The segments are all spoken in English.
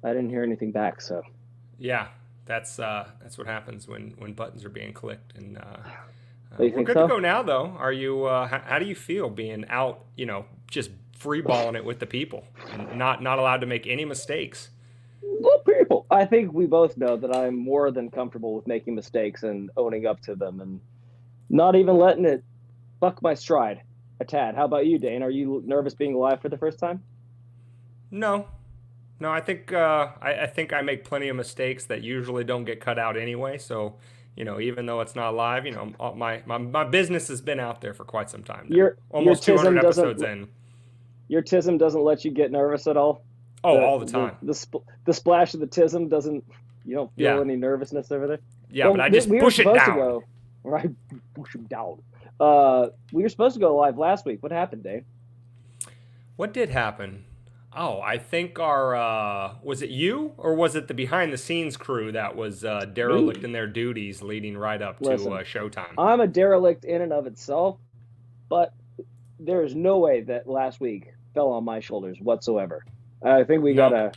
I didn't hear anything back. So Yeah, that's what happens when buttons are being clicked. And oh, you we're think good to so? go now, though. Are you? How do you feel being out? Just freeballing it with the people and not allowed to make any mistakes? Well, people. I think we both know that I'm more than comfortable with making mistakes and owning up to them, and not even letting it buck my stride a tad. How about you, Dane? Are you nervous being live for the first time? No, no. I think I make plenty of mistakes that usually don't get cut out anyway. So, even though it's not live, my business has been out there for quite some time now. Your your Almost 200 tism doesn't episodes in. your tism doesn't let you get nervous at all. Oh, The all the the time. the, the splash of the tism doesn't. You don't feel Yeah, any nervousness over there. yeah. But Well, I just we were push it supposed to down. go. Right, push him down. We were supposed to go live last week. What happened, Dane? What did happen? Oh, I think our was it you or was it the behind the scenes crew that was derelict Me. in their duties leading right up to Listen, showtime? I'm a derelict in and of itself, but there is no way that last week fell on my shoulders whatsoever. I think we Nope.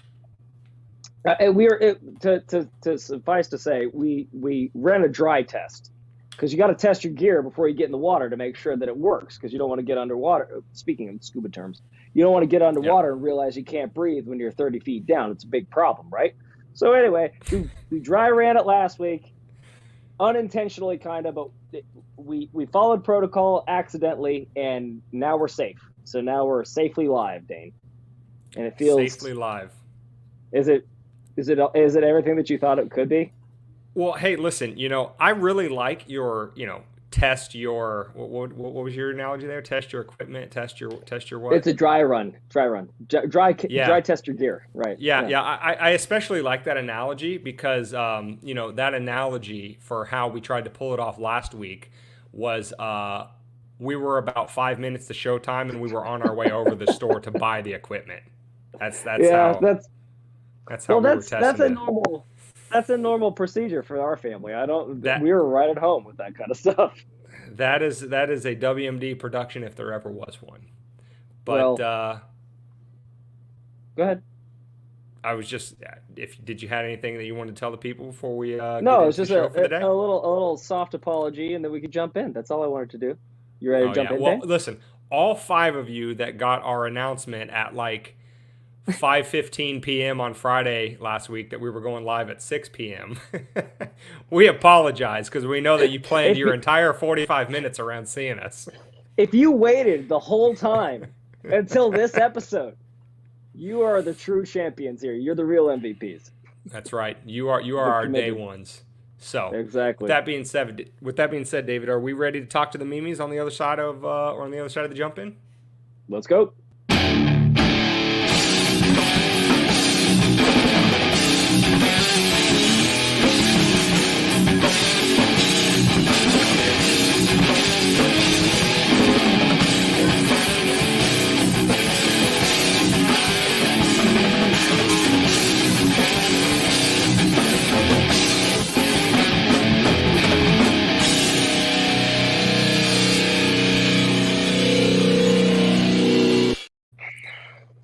gotta. We were to suffice to say we ran a dry test because you got to test your gear before you get in the water to make sure that it works because you don't want to get underwater. Speaking in scuba terms, you don't want to get Yep. underwater and realize you can't breathe when you're 30 feet down. It's a big problem, right? So anyway, we dry ran it last week unintentionally, kind of, but we followed protocol accidentally, and now we're safe. So now we're safely live, Dane, and it feels. Safely live. Is it everything that you thought it could be? Well, hey, listen, I really like your, test your what was your analogy there? Test your equipment, test your It's what? a dry run, dry Yeah. test your gear, right? Yeah, Yeah. yeah. I especially like that analogy because that analogy for how we tried to pull it off last week was we were about 5 minutes to showtime and we were on our way over the store to buy the equipment. That's that's Yeah, how that's how well, we were that's testing a it. normal procedure for our family. I don't That We were right at home with that kind of stuff. that is a WMD production if there ever was one. But Well, go ahead. I was just if did you have anything that you wanted to tell the people before we get No, it's into the just show for the day? a little soft apology, and then we could jump in. That's all I wanted to do. You ready to Oh jump yeah. in, Well, Dan? listen, all five of you that got our announcement at like 5:15 p.m. on Friday last week that we were going live at 6 p.m. We apologize because we know that you planned If your entire 45 minutes around seeing us. if you waited the whole time until this episode, you are the true champions here. You're the real MVPs. That's right. You are The our day committed. ones. So, Exactly. with that being said, David, are we ready to talk to the memes on the other side of or on the other side of the jump in? Let's go.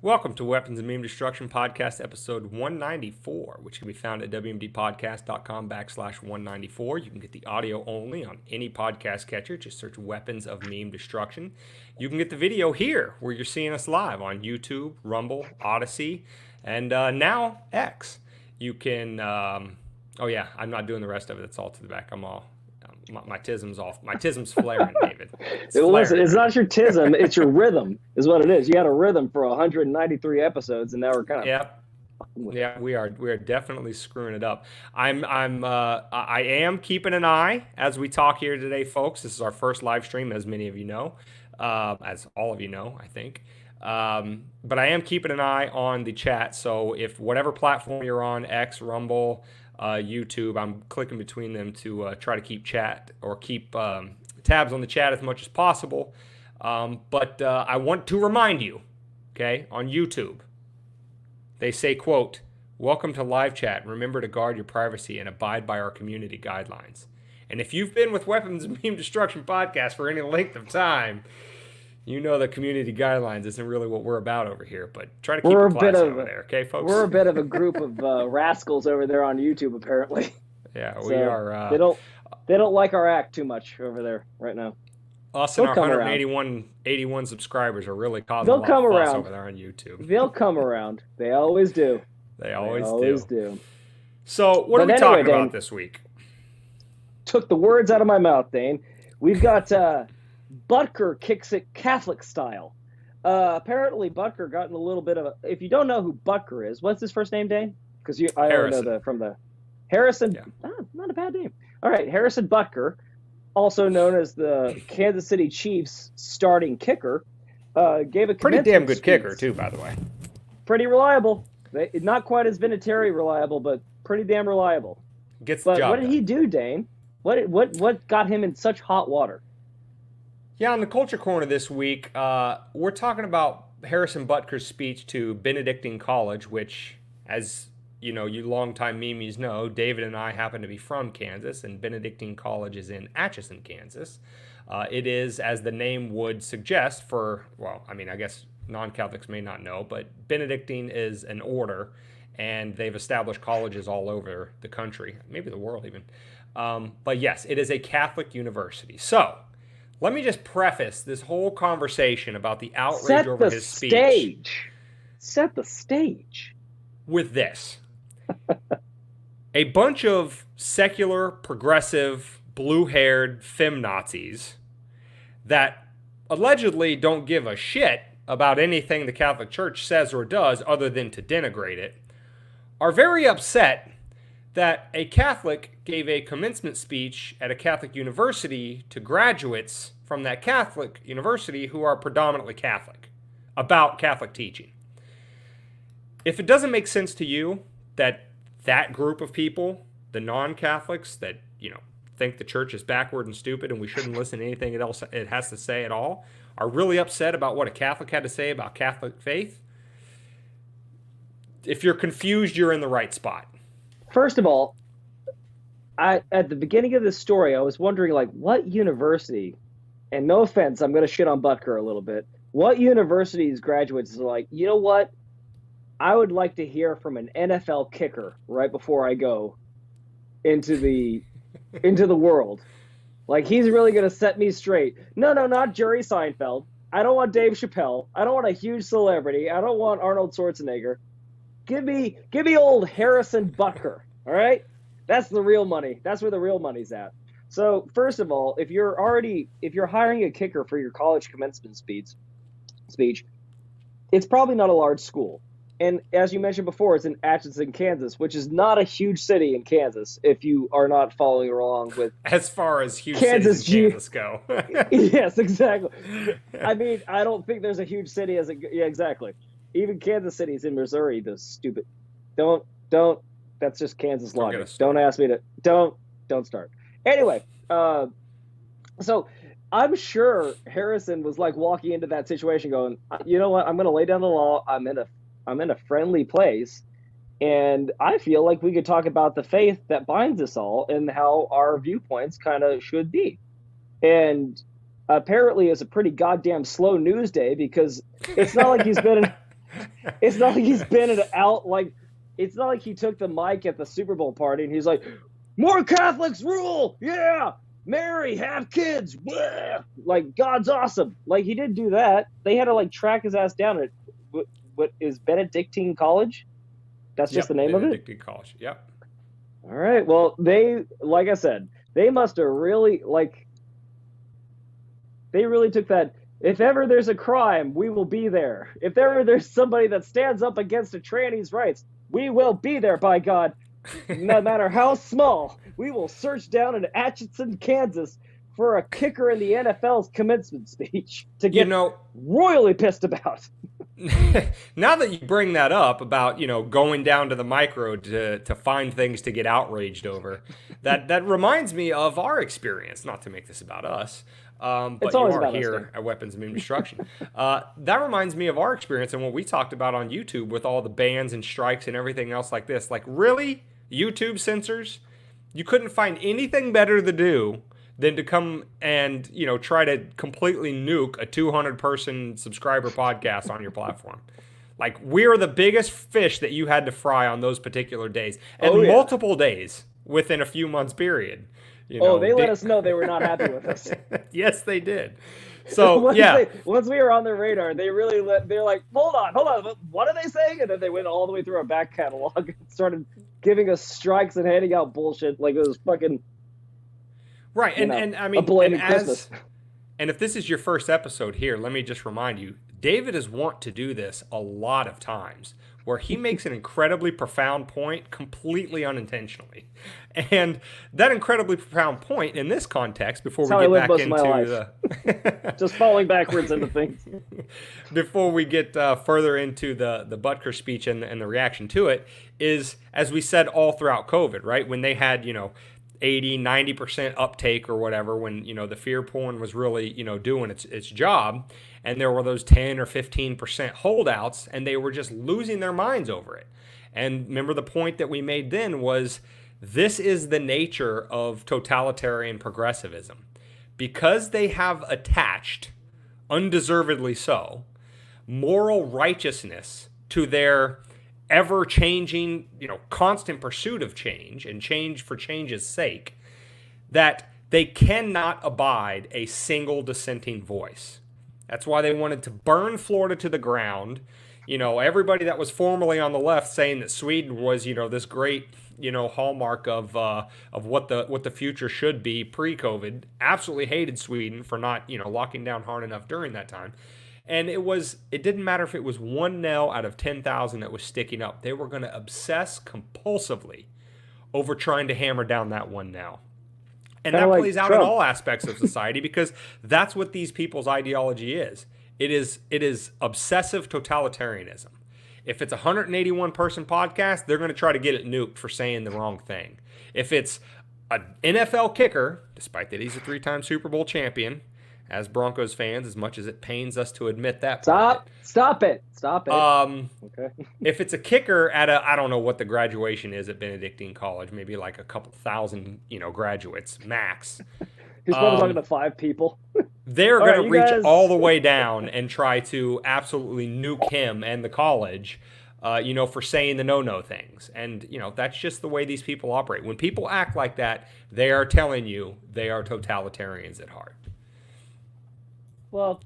Welcome to Weapons and Meme Destruction Podcast, episode 194, which can be found at wmdpodcast.com/194. You can get the audio only on any podcast catcher. Just search Weapons of Meme Destruction. You can get the video here, where you're seeing us live on YouTube, Rumble, Odyssey, and now X. You can, oh yeah, I'm not doing the rest of it. It's all to the back. My tism's off. My tism's flaring, David. It's Listen, flaring it's right not now. your tism, it's your rhythm, is what it is. You had a rhythm for 193 episodes, and now we're kind of Yep. fucking with it. Yeah, we are definitely screwing it up. I am keeping an eye as we talk here today, folks. This is our first live stream, as many of you know, as all of you know, I think. But I am keeping an eye on the chat. So if whatever platform you're on, X, Rumble, YouTube, I'm clicking between them to try to keep chat or keep tabs on the chat as much as possible. But I want to remind you, okay, on YouTube. They say, quote, "Welcome to live chat. Remember to guard your privacy and abide by our community guidelines." And if you've been with Weapons and Meme Destruction Podcast for any length of time, You know the community guidelines isn't really what we're about over here, but try to keep We're it classy over there, okay, folks? We're a bit of a group of rascals over there on YouTube, apparently. Yeah, we So are. they don't like our act too much over there right now. Us and our 181 subscribers are really causing They'll a lot come of fuss around. over there on YouTube. They'll come around. They always do. They always do. So what are we talking about this week? Took the words out of my mouth, Dane. We've got Butker kicks it Catholic style. Apparently, Butker got in a little bit of a... If you don't know who Butker is, what's his first name, Dane? Because I only know from the... Harrison... Yeah. Not a bad name. All right, Harrison Butker, also known as the Kansas City Chiefs starting kicker, gave a pretty damn good kicker, too, by the way. Pretty reliable. Not quite as Vinatieri reliable, but pretty damn reliable. Gets the job what did he do, Dane? What got him in such hot water? Yeah, on the Culture Corner this week, we're talking about Harrison Butker's speech to Benedictine College, which, as you know, you longtime memes know, David and I happen to be from Kansas, and Benedictine College is in Atchison, Kansas. It is, as the name would suggest, I guess non-Catholics may not know, but Benedictine is an order, and they've established colleges all over the country, maybe the world even. But yes, it is a Catholic university. So, let me just preface this whole conversation about the outrage over his speech. Set the stage. With this. A bunch of secular, progressive, blue-haired Femnazis that allegedly don't give a shit about anything the Catholic Church says or does other than to denigrate it, are very upset that a Catholic gave a commencement speech at a Catholic university to graduates from that Catholic university who are predominantly Catholic about Catholic teaching. If it doesn't make sense to you that that group of people, the non-Catholics that, think the church is backward and stupid and we shouldn't listen to anything else it has to say at all, are really upset about what a Catholic had to say about Catholic faith, if you're confused, you're in the right spot. First of all, at the beginning of this story, I was wondering, what university, and no offense, I'm going to shit on Butker a little bit, what university's graduates are like, you know what? I would like to hear from an NFL kicker right before I go into the world. He's really going to set me straight. No, not Jerry Seinfeld. I don't want Dave Chappelle. I don't want a huge celebrity. I don't want Arnold Schwarzenegger. Give me old Harrison Butker, all right? That's the real money. That's where the real money's at. So, first of all, if you're hiring a kicker for your college commencement speech, it's probably not a large school. And as you mentioned before, it's in Atchison, Kansas, which is not a huge city in Kansas, if you are not following along with... As far as huge cities in Kansas go. Yes, exactly. I mean, I don't think there's a huge city yeah, exactly. Even Kansas City's in Missouri, those stupid... Don't, that's just Kansas logic. Don't ask me to... Don't start. Anyway, so I'm sure Harrison was walking into that situation going, you know what, I'm going to lay down the law, I'm in a friendly place, and I feel like we could talk about the faith that binds us all and how our viewpoints kind of should be. And apparently it's a pretty goddamn slow news day, because it's not like he's been it's not like he took the mic at the Super Bowl party and he's like, more Catholics rule, yeah, marry, have kids, blah! God's awesome. He didn't do that. They had to track his ass down at what is Benedictine College? That's just the name of it? Benedictine College, yep. All right, well, they, like I said, they must have really, they really took that, if ever there's a crime, we will be there. If ever there's somebody that stands up against a tranny's rights, we will be there, by God. No matter how small, we will search down in Atchison, Kansas for a kicker in the NFL's commencement speech to get royally pissed about. Now that you bring that up about, going down to the micro to find things to get outraged over, that reminds me of our experience, not to make this about us, but you are here at Weapons of Mass Destruction. That reminds me of our experience and what we talked about on YouTube with all the bans and strikes and everything else like this. Really? YouTube censors? You couldn't find anything better to do than to come and, try to completely nuke a 200-person subscriber podcast on your platform. Like, we're the biggest fish that you had to fry on those particular days, and multiple days within a few months period. They let us know they were not happy with us. Yes, they did. So once we were on their radar, they're like, hold on, what are they saying? And then they went all the way through our back catalog and started giving us strikes and handing out bullshit like it was fucking right. And I mean, a belated Christmas. And if this is your first episode here, let me just remind you, David is wont to do this a lot of times, where he makes an incredibly profound point completely unintentionally. And that incredibly profound point in this context, before we get back into the just falling backwards into things. Before we get further into the Butker speech and the reaction to it, is, as we said all throughout COVID, right? When they had, 80, 90% uptake or whatever, when, the fear porn was really, doing its job, and there were those 10 or 15% holdouts, and they were just losing their minds over it. And remember, the point that we made then was, this is the nature of totalitarian progressivism. Because they have attached, undeservedly so, moral righteousness to their ever-changing, constant pursuit of change, and change for change's sake, that they cannot abide a single dissenting voice. That's why they wanted to burn Florida to the ground. Everybody that was formerly on the left saying that Sweden was, this great, hallmark of what the future should be pre-COVID, absolutely hated Sweden for not, locking down hard enough during that time. And it didn't matter if it was one nail out of 10,000 that was sticking up. They were going to obsess compulsively over trying to hammer down that one nail. And that plays out in all aspects of society, because that's what these people's ideology is. It is obsessive totalitarianism. If it's a 181-person podcast, they're going to try to get it nuked for saying the wrong thing. If it's an NFL kicker, despite that he's a 3-time Super Bowl champion, as Broncos fans, as much as it pains us to admit that. Stop it. Okay. If it's a kicker at I don't know what the graduation is at Benedictine College, maybe like a couple thousand, graduates, max. He's probably talking to 5 people. They're going to reach all the way down and try to absolutely nuke him and the college, for saying the no-no things. And, that's just the way these people operate. When people act like that, they are telling you they are totalitarians at heart. Well,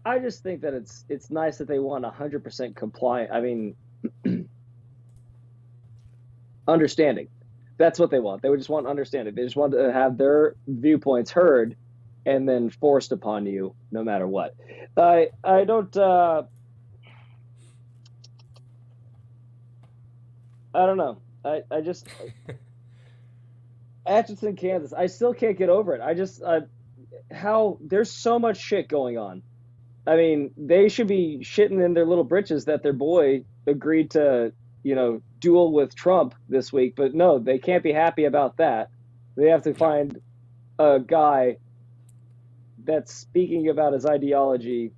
I just think that it's nice that they want 100% compliant. I mean, understanding. That's what they want. They would just want understanding. They just want to have their viewpoints heard and then forced upon you no matter what. I don't know. I just Atchison, Kansas. I still can't get over it. How there's so much shit going on. I mean, they should be shitting in their little britches that their boy agreed to, duel with Trump this week. But no, they can't be happy about that. They have to find a guy that's speaking about his ideology,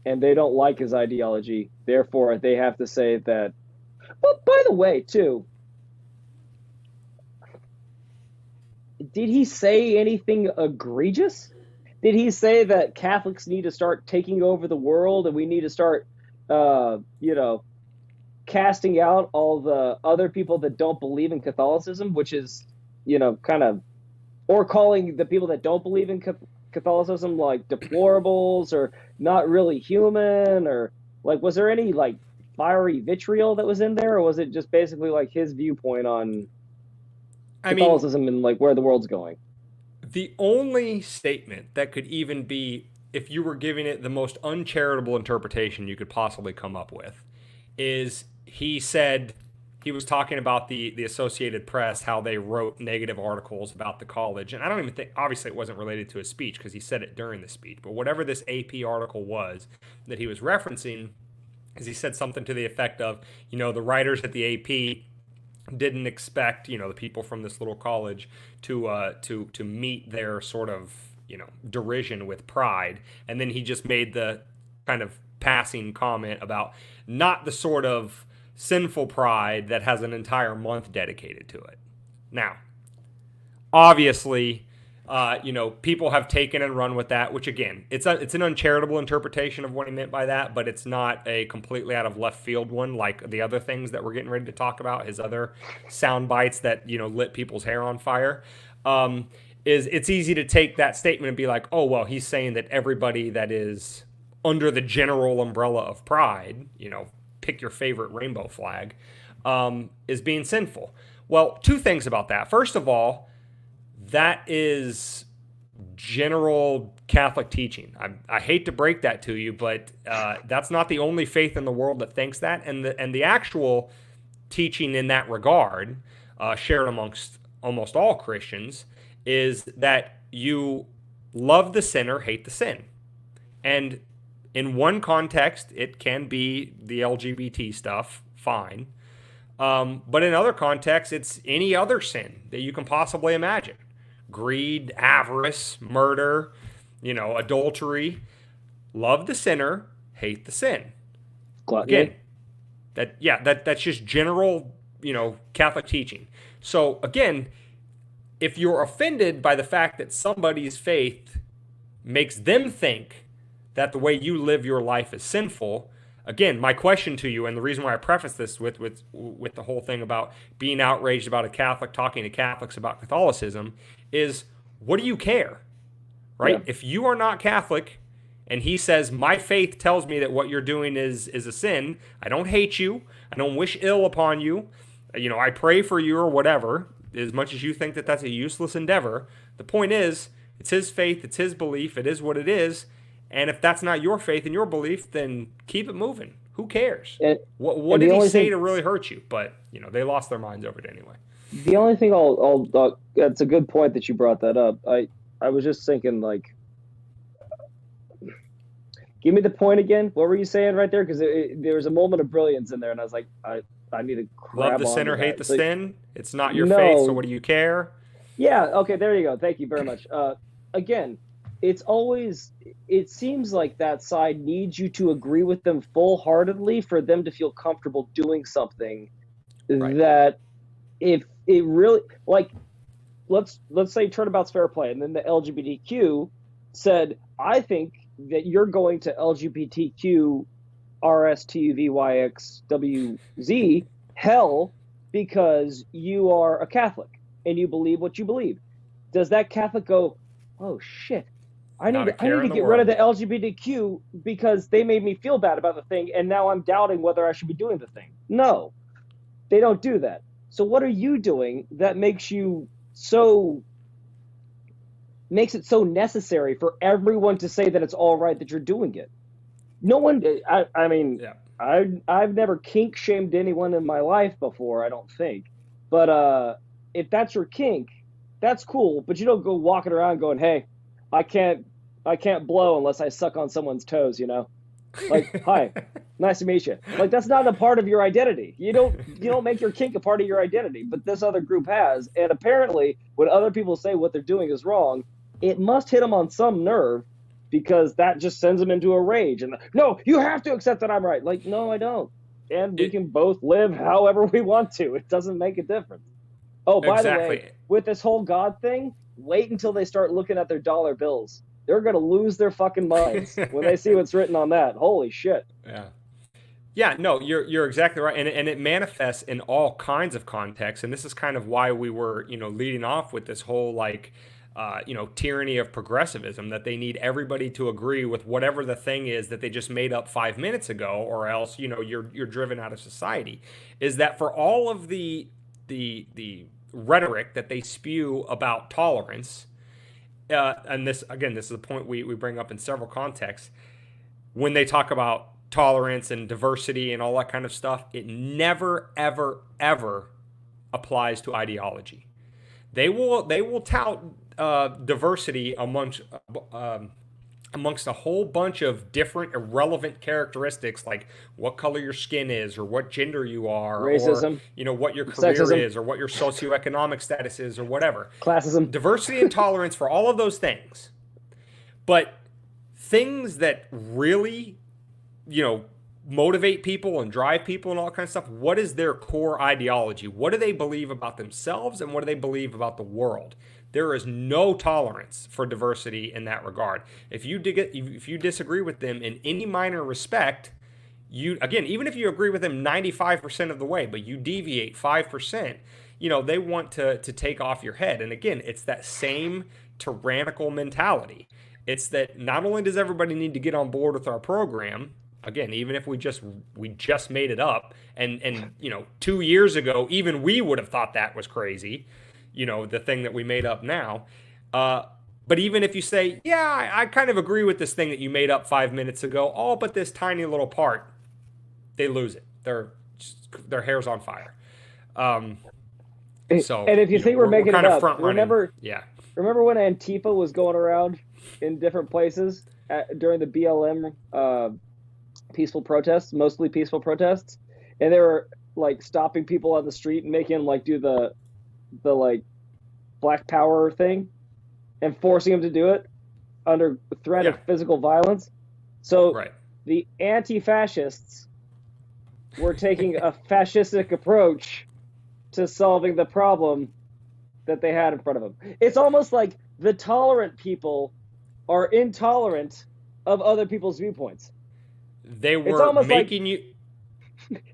and they don't like his ideology. Therefore, they have to say that. But by the way, too, did he say anything egregious? Did he say that Catholics need to start taking over the world and we need to start, casting out all the other people that don't believe in Catholicism, which is, or calling the people that don't believe in Catholicism like deplorables or not really human, or was there any fiery vitriol that was in there, or was it just basically his viewpoint on Catholicism and where the world's going? The only statement that could even be, if you were giving it the most uncharitable interpretation you could possibly come up with, is he said, he was talking about the Associated Press, how they wrote negative articles about the college. And I don't even think, obviously it wasn't related to his speech because he said it during the speech, but whatever this AP article was that he was referencing, is he said something to the effect of, the writers at the AP didn't expect, the people from this little college to meet their sort of, derision with pride. And then he just made the kind of passing comment about not the sort of sinful pride that has an entire month dedicated to it. Now, obviously, People have taken and run with that, which again, it's an uncharitable interpretation of what he meant by that, but it's not a completely out of left field one like the other things that we're getting ready to talk about, his other sound bites that, lit people's hair on fire. It's easy to take that statement and be like, oh, well, he's saying that everybody that is under the general umbrella of pride, pick your favorite rainbow flag, is being sinful. Well, two things about that. First of all, that is general Catholic teaching. I hate to break that to you, but that's not the only faith in the world that thinks that. And the actual teaching in that regard, shared amongst almost all Christians, is that you love the sinner, hate the sin. And in one context, it can be the LGBT stuff, fine. But in other contexts, it's any other sin that you can possibly imagine. Greed, avarice, murder, adultery. Love the sinner, hate the sin. Gluttony. Again, that's just general, Catholic teaching. So again, if you're offended by the fact that somebody's faith makes them think that the way you live your life is sinful, again, my question to you, and the reason why I preface this with the whole thing about being outraged about a Catholic talking to Catholics about Catholicism, is what do you care, right? Yeah. If you are not Catholic and he says, my faith tells me that what you're doing is a sin, I don't hate you, I don't wish ill upon you, I pray for you or whatever, as much as you think that that's a useless endeavor, the point is, it's his faith, it's his belief, it is what it is. And if that's not your faith and your belief, then keep it moving. Who cares? What did he say to really hurt you? But, they lost their minds over it anyway. The only thing I'll it's a good point that you brought that up. I was just thinking, like, give me the point again. What were you saying right there? Because there was a moment of brilliance in there, and I was like, I need to grab love the sinner, hate the sin. It's not your No. faith, so what do you care? Yeah, okay, there you go. Thank you very much. Again, it seems like that side needs you to agree with them full-heartedly for them to feel comfortable doing something that if it really, like, let's say turnabout's fair play, and then the LGBTQ said, I think that you're going to LGBTQ RSTUVYXWZ hell because you are a Catholic and you believe what you believe. Does that Catholic go, oh shit, I need to get rid of the LGBTQ because they made me feel bad about the thing and now I'm doubting whether I should be doing the thing? No, they don't do that. So what are you doing that makes it so necessary for everyone to say that it's all right that you're doing it? No one, I mean, yeah. I've never kink shamed anyone in my life before, I don't think. But if that's your kink, that's cool. But you don't go walking around going, hey, I can't blow unless I suck on someone's toes, Like, hi, nice to meet you. Like, that's not a part of your identity. You don't make your kink a part of your identity, but this other group has. And apparently, when other people say what they're doing is wrong, it must hit them on some nerve, because that just sends them into a rage. And no, you have to accept that I'm right. Like, no, I don't. And we can both live however we want to. It doesn't make a difference. Oh, by the way, with this whole God thing, wait until they start looking at their dollar bills. They're going to lose their fucking minds when they see what's written on that. Holy shit. Yeah. Yeah, no, you're exactly right. And it manifests in all kinds of contexts. And this is kind of why we were, leading off with this whole, like, tyranny of progressivism, that they need everybody to agree with whatever the thing is that they just made up 5 minutes ago, or else, you're driven out of society. Is that for all of the rhetoric that they spew about tolerance, and this is a point we bring up in several contexts, when they talk about tolerance and diversity and all that kind of stuff, it never, ever, ever applies to ideology. They will tout diversity amongst a whole bunch of different irrelevant characteristics, like what color your skin is, or what gender you are, racism, or what your career sexism is, or what your socioeconomic status is, or whatever. Classism, diversity and tolerance for all of those things. But things that really, motivate people and drive people and all that kind of stuff, what is their core ideology? What do they believe about themselves and what do they believe about the world? There is no tolerance for diversity in that regard. If you disagree with them in any minor respect, even if you agree with them 95% of the way, but you deviate 5%, they want to take off your head. And again, it's that same tyrannical mentality. It's that not only does everybody need to get on board with our program, again, even if we just made it up, and 2 years ago, even we would have thought that was crazy, the thing that we made up now. But even if you say, yeah, I kind of agree with this thing that you made up 5 minutes ago, but this tiny little part, they lose it. Their hair's on fire. So, and if you think we're making it up, remember when Antifa was going around in different places during the BLM peaceful protests, mostly peaceful protests, and they were like stopping people on the street and making them like do the like Black Power thing and forcing them to do it under threat of physical violence. So the anti-fascists were taking a fascistic approach to solving the problem that they had in front of them. It's almost like the tolerant people are intolerant of other people's viewpoints. They were making you.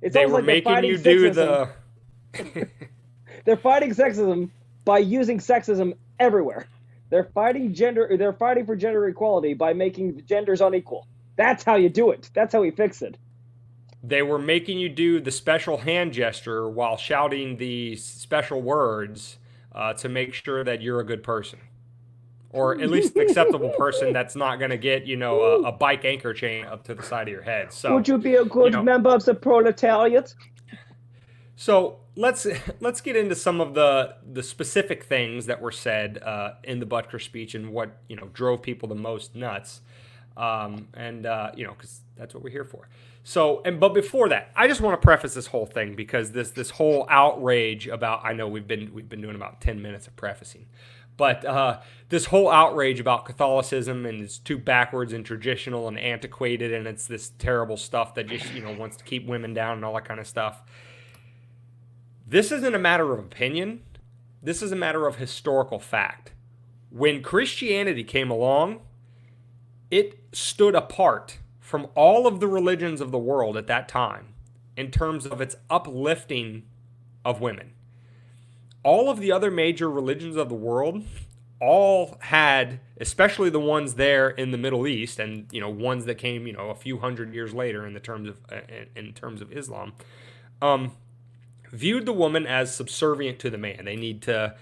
They were making you do the. They're fighting sexism by using sexism everywhere. They're fighting for gender equality by making genders unequal. That's how you do it. That's how we fix it. They were making you do the special hand gesture while shouting the special words to make sure that you're a good person. Or at least an acceptable person that's not going to get, a bike anchor chain up to the side of your head. So, would you be a good member of the proletariat? So let's get into some of the specific things that were said in the Butker speech and what drove people the most nuts, because that's what we're here for. So, but before that, I just want to preface this whole thing because this whole outrage about, I know we've been doing about 10 minutes of prefacing, but this whole outrage about Catholicism and it's too backwards and traditional and antiquated and it's this terrible stuff that just wants to keep women down and all that kind of stuff. This isn't a matter of opinion. This is a matter of historical fact. When Christianity came along, it stood apart from all of the religions of the world at that time in terms of its uplifting of women. All of the other major religions of the world all had, especially the ones there in the Middle East and ones that came a few hundred years later in terms of Islam, viewed the woman as subservient to the man. They need to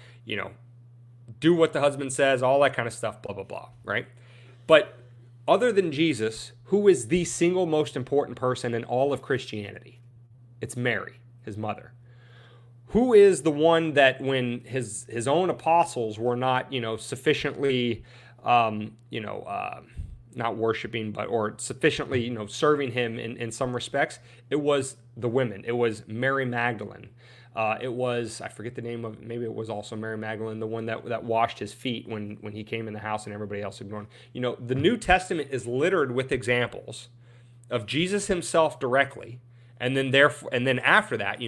do what the husband says, all that kind of stuff, blah blah blah, right? But other than Jesus, who is the single most important person in all of Christianity? It's Mary, his mother. Who is the one that when his own apostles were not, sufficiently, not worshiping, or sufficiently, serving him in some respects, it was the women. It was Mary Magdalene. It was, I forget the name of, maybe it was also Mary Magdalene, the one that washed his feet when he came in the house and everybody else ignored him. The New Testament is littered with examples of Jesus himself directly, and then after that,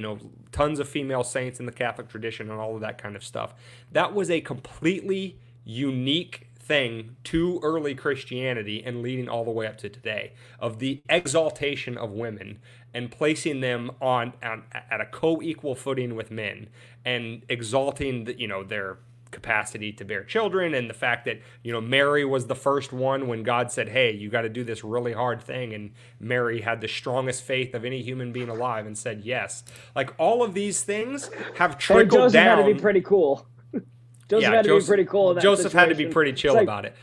tons of female saints in the Catholic tradition and all of that kind of stuff. That was a completely unique thing to early Christianity and leading all the way up to today, of the exaltation of women and placing them on at a co-equal footing with men and exalting their capacity to bear children, and the fact that Mary was the first one when God said, hey, you got to do this really hard thing, and Mary had the strongest faith of any human being alive and said yes. Like, all of these things have trickled down. Joseph had to be pretty cool. Joseph had to be pretty cool in that Joseph situation. had to be pretty chill about it.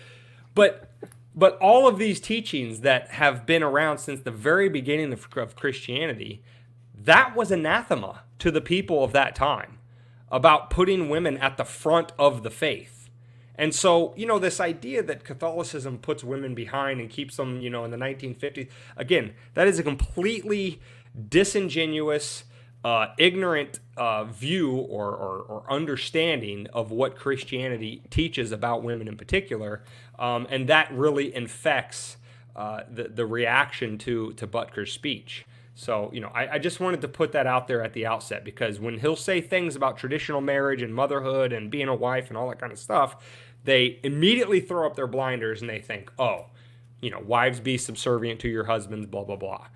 But all of these teachings that have been around since the very beginning of Christianity, that was anathema to the people of that time about putting women at the front of the faith. And so, this idea that Catholicism puts women behind and keeps them, in the 1950s, again, that is a completely disingenuous, ignorant view or understanding of what Christianity teaches about women in particular, and that really infects the reaction to Butker's speech. So, I just wanted to put that out there at the outset, because when he'll say things about traditional marriage and motherhood and being a wife and all that kind of stuff, they immediately throw up their blinders and they think, oh, wives be subservient to your husbands, blah, blah, blah.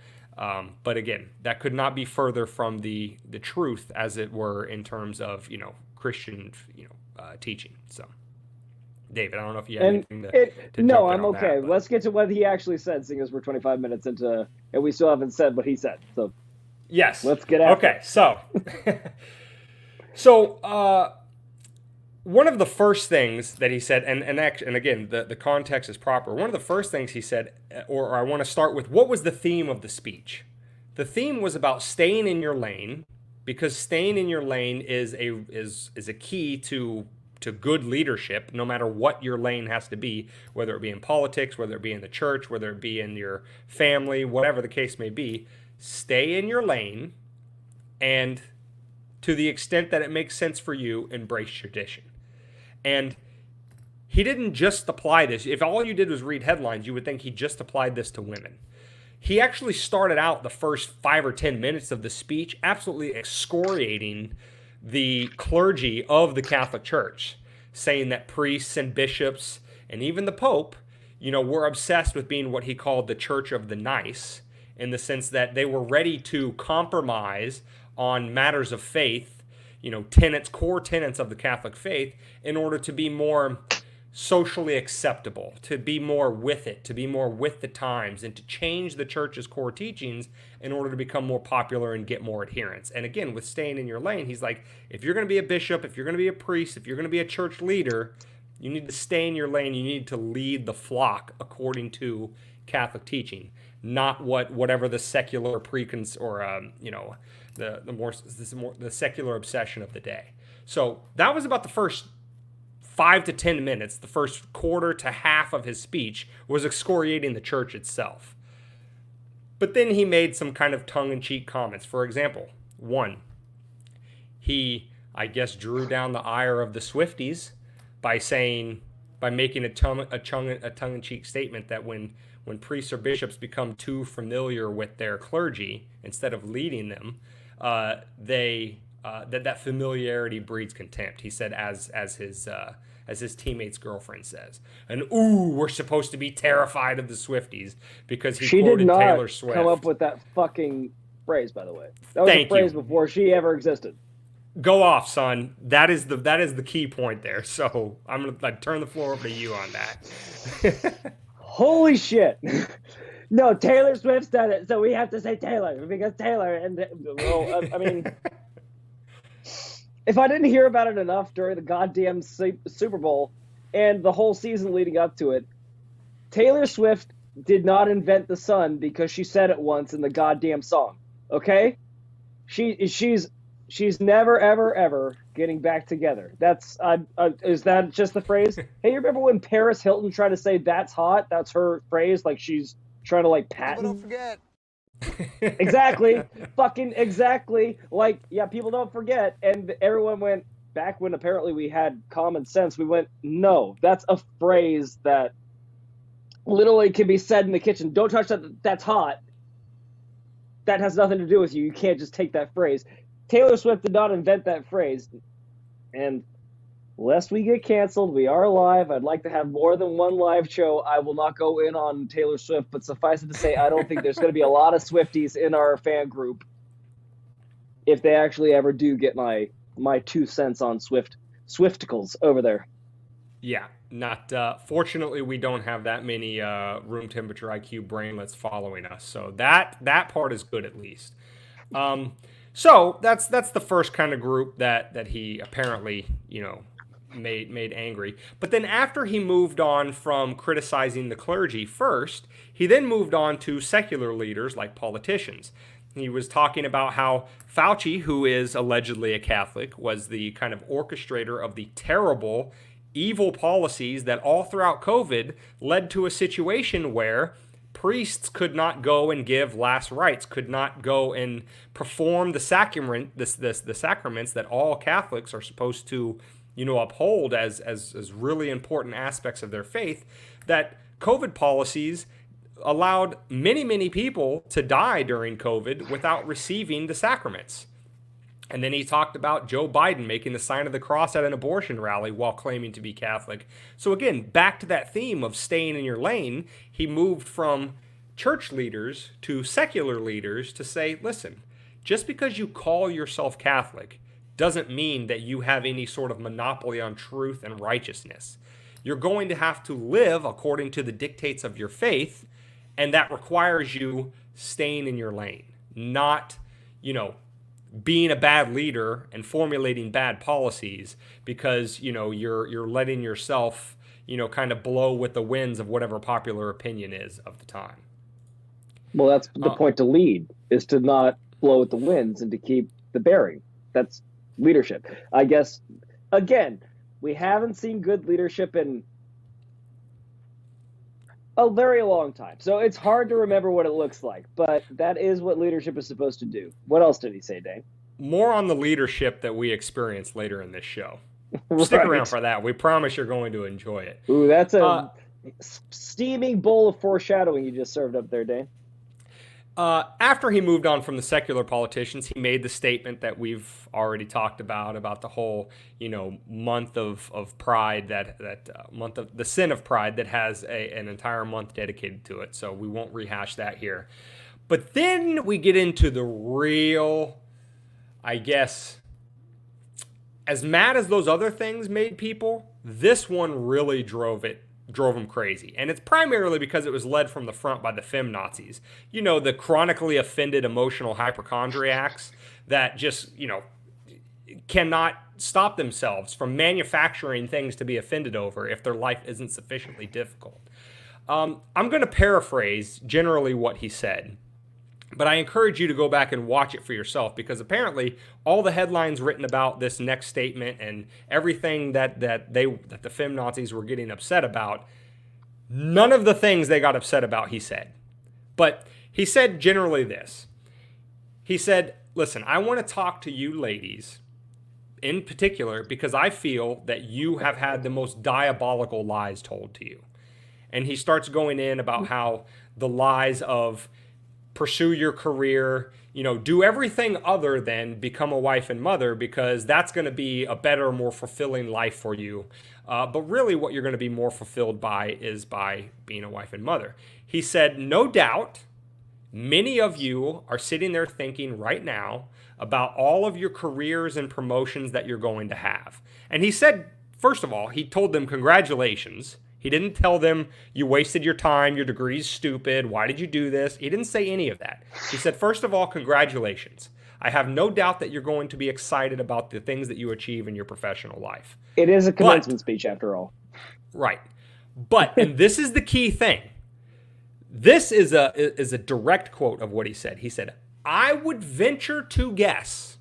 But again, that could not be further from the truth, as it were, in terms of, Christian, teaching. So, David, I don't know if you have anything to no, jump in I'm on okay. that, Let's get to what he actually said, seeing as we're 25 minutes into, and we still haven't said what he said. So, yes, let's get after it. Okay, so one of the first things that he said, and again, the context is proper. One of the first things he said, or I want to start with, what was the theme of the speech? The theme was about staying in your lane, because staying in your lane is a key to good leadership, no matter what your lane has to be, whether it be in politics, whether it be in the church, whether it be in your family, whatever the case may be. Stay in your lane, and to the extent that it makes sense for you, embrace tradition. And he didn't just apply this. If all you did was read headlines, you would think he just applied this to women. He actually started out the first 5 or 10 minutes of the speech absolutely excoriating the clergy of the Catholic Church, saying that priests and bishops and even the Pope, were obsessed with being what he called the Church of the Nice, in the sense that they were ready to compromise on matters of faith, core tenets of the Catholic faith, in order to be more socially acceptable, to be more with it, to be more with the times, and to change the church's core teachings in order to become more popular and get more adherents. And again, with staying in your lane, he's like, if you're going to be a bishop, if you're going to be a priest, if you're going to be a church leader, you need to stay in your lane. You need to lead the flock according to Catholic teaching, not whatever the secular the secular obsession of the day. So that was about the first 5 to 10 minutes. The first quarter to half of his speech was excoriating the church itself. But then he made some kind of tongue-in-cheek comments. For example, one, he, I guess, drew down the ire of the Swifties by making a tongue-in-cheek statement that when priests or bishops become too familiar with their clergy instead of leading them, that familiarity breeds contempt. He said, as his teammate's girlfriend says, and we're supposed to be terrified of the Swifties, because he quoted Taylor Swift. She did not come up with that fucking phrase, by the way. That was a phrase before she ever existed. Go off, son. That is the key point there. So I'm gonna turn the floor over to you on that. Holy shit. No, Taylor Swift's done it, so we have to say Taylor, because Taylor, and, well, I mean, if I didn't hear about it enough during the goddamn Super Bowl and the whole season leading up to it, Taylor Swift did not invent the sun because she said it once in the goddamn song, okay? She's never, ever, ever getting back together. That's, is that just the phrase? Hey, you remember when Paris Hilton tried to say that's hot? That's her phrase, like she's trying to like patent. People don't forget. Exactly. Fucking exactly. Like, yeah, people don't forget. And everyone went, back when apparently we had common sense, we went, no, that's a phrase that literally can be said in the kitchen. Don't touch that. That's hot. That has nothing to do with you. You can't just take that phrase. Taylor Swift did not invent that phrase. And lest we get canceled, we are live. I'd like to have more than one live show. I will not go in on Taylor Swift, but suffice it to say, I don't think there's going to be a lot of Swifties in our fan group if they actually ever do get my 2 cents on Swifticles over there. Yeah, not. Fortunately, we don't have that many room temperature IQ brainlets following us, so that part is good at least. So that's the first kind of group that he apparently made angry. But then after he moved on from criticizing the clergy first, he then moved on to secular leaders like politicians. He was talking about how Fauci, who is allegedly a Catholic, was the kind of orchestrator of the terrible, evil policies that all throughout COVID led to a situation where priests could not go and give last rites, could not go and perform the sacraments that all Catholics are supposed to uphold as really important aspects of their faith. That COVID policies allowed many, many people to die during COVID without receiving the sacraments. And then he talked about Joe Biden making the sign of the cross at an abortion rally while claiming to be Catholic. So again, back to that theme of staying in your lane, he moved from church leaders to secular leaders to say, listen, just because you call yourself Catholic doesn't mean that you have any sort of monopoly on truth and righteousness. You're going to have to live according to the dictates of your faith, and that requires you staying in your lane, not, being a bad leader and formulating bad policies because, you're letting yourself, kind of blow with the winds of whatever popular opinion is of the time. Well, that's the point to lead, is to not blow with the winds and to keep the bearing. That's leadership. I guess, again, we haven't seen good leadership in a very long time. So it's hard to remember what it looks like, but that is what leadership is supposed to do. What else did he say, Dane? More on the leadership that we experience later in this show. Stick around for that. We promise you're going to enjoy it. Ooh, that's a steaming bowl of foreshadowing you just served up there, Dane. After he moved on from the secular politicians, he made the statement that we've already talked about the whole, month of pride, that month of the sin of pride that has an entire month dedicated to it. So we won't rehash that here. But then we get into the real, I guess, as mad as those other things made people, this one really drove him crazy. And it's primarily because it was led from the front by the Femnazis. The chronically offended emotional hypochondriacs that just, cannot stop themselves from manufacturing things to be offended over if their life isn't sufficiently difficult. I'm going to paraphrase generally what he said, but I encourage you to go back and watch it for yourself, because apparently all the headlines written about this next statement and everything that the Femnazis were getting upset about, none of the things they got upset about he said. But he said generally this. He said, listen, I want to talk to you ladies in particular because I feel that you have had the most diabolical lies told to you. And he starts going in about how the lies of pursue your career, do everything other than become a wife and mother, because that's going to be a better, more fulfilling life for you. But really what you're going to be more fulfilled by is by being a wife and mother. He said, no doubt, many of you are sitting there thinking right now about all of your careers and promotions that you're going to have. And he said, first of all, he told them congratulations. He didn't tell them you wasted your time, your degree's stupid, why did you do this? He didn't say any of that. He said, first of all, congratulations. I have no doubt that you're going to be excited about the things that you achieve in your professional life. It is a commencement speech after all. Right. But, and this is the key thing. This is a direct quote of what he said. He said, I would venture to guess.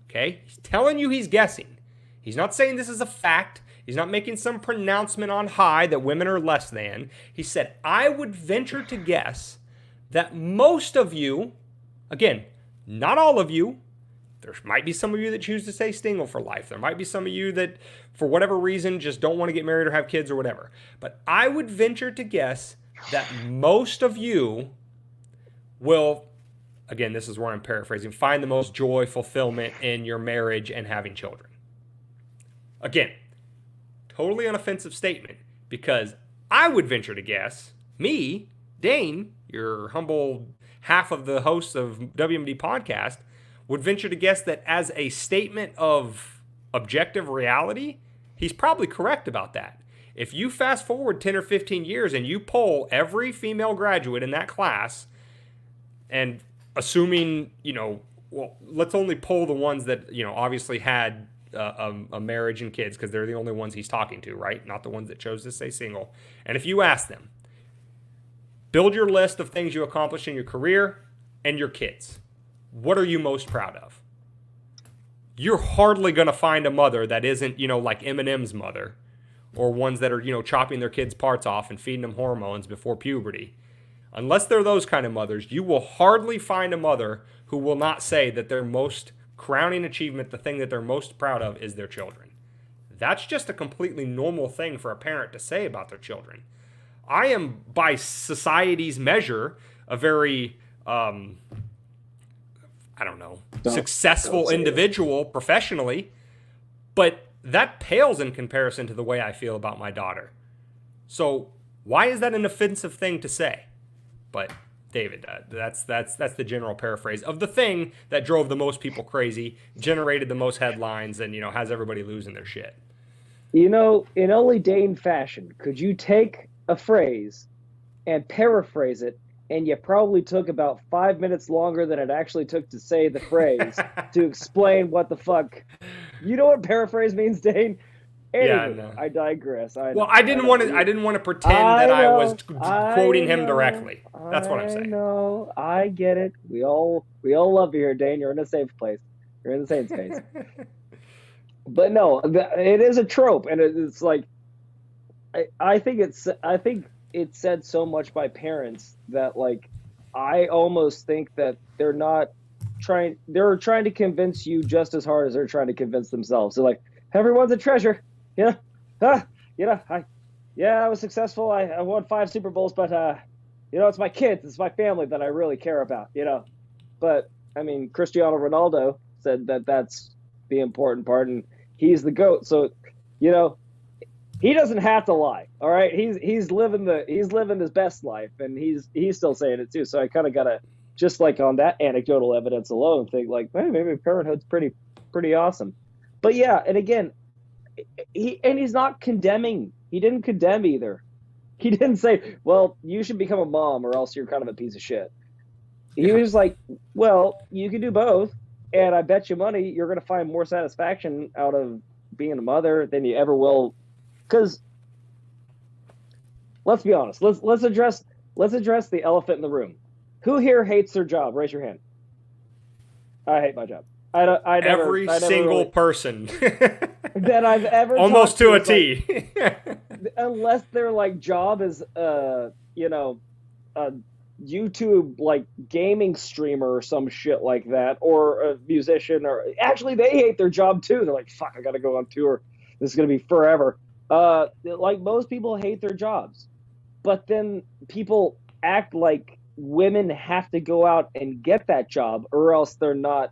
Okay? He's telling you he's guessing. He's not saying this is a fact. He's not making some pronouncement on high that women are less than. He said, I would venture to guess that most of you, again, not all of you, there might be some of you that choose to stay single for life. There might be some of you that, for whatever reason, just don't want to get married or have kids or whatever. But I would venture to guess that most of you will, again, this is where I'm paraphrasing, find the most joy, fulfillment in your marriage and having children. Again, totally unoffensive statement, because I would venture to guess, me, Dane, your humble half of the hosts of WMD podcast, would venture to guess that as a statement of objective reality, he's probably correct about that. If you fast forward 10 or 15 years and you poll every female graduate in that class, and assuming, well, let's only poll the ones that, obviously had a marriage and kids, because they're the only ones he's talking to, right? Not the ones that chose to stay single. And if you ask them, build your list of things you accomplished in your career and your kids. What are you most proud of? You're hardly going to find a mother that isn't, like Eminem's mother, or ones that are, chopping their kids' parts off and feeding them hormones before puberty. Unless they're those kind of mothers, you will hardly find a mother who will not say that their most crowning achievement, the thing that they're most proud of, is their children. That's just a completely normal thing for a parent to say about their children. I am by society's measure a very I don't know, successful individual professionally, but that pales in comparison to the way I feel about my daughter. So why is that an offensive thing to say? But David, that's the general paraphrase of the thing that drove the most people crazy, generated the most headlines, and has everybody losing their shit. In only Dane fashion, could you take a phrase and paraphrase it, and you probably took about 5 minutes longer than it actually took to say the phrase to explain what the fuck. You know what paraphrase means, Dane? Anyway, yeah, no. I digress. I didn't want to pretend that I was quoting him directly. That's what I'm saying. No, I get it. We all love you here, Dane. You're in a safe place. You're in the same space. But no, it is a trope, and it's like I think it's said so much by parents that, like, I almost think that they're trying to convince you just as hard as they're trying to convince themselves. So, like, everyone's a treasure. I was successful. I won 5 Super Bowls, but it's my kids, it's my family that I really care about, But I mean, Cristiano Ronaldo said that that's the important part, and he's the GOAT. So, he doesn't have to lie. All right, he's living his best life, and he's still saying it too. So I kind of gotta, just like on that anecdotal evidence alone, think like, hey, maybe parenthood's pretty awesome. But yeah, and again, he's not condemning. He didn't condemn either. He didn't say, well, you should become a mom or else you're kind of a piece of shit. He was like, well, you can do both, and I bet you money you're going to find more satisfaction out of being a mother than you ever will. Because let's be honest, let's address the elephant in the room. Who here hates their job? Raise your hand. I hate my job. Every single person that I've ever almost to a T. Like, unless their like job is a YouTube like gaming streamer or some shit like that, or a musician, or actually they hate their job too. They're like, fuck, I gotta go on tour. This is gonna be forever. Like most people hate their jobs, but then people act like women have to go out and get that job or else they're not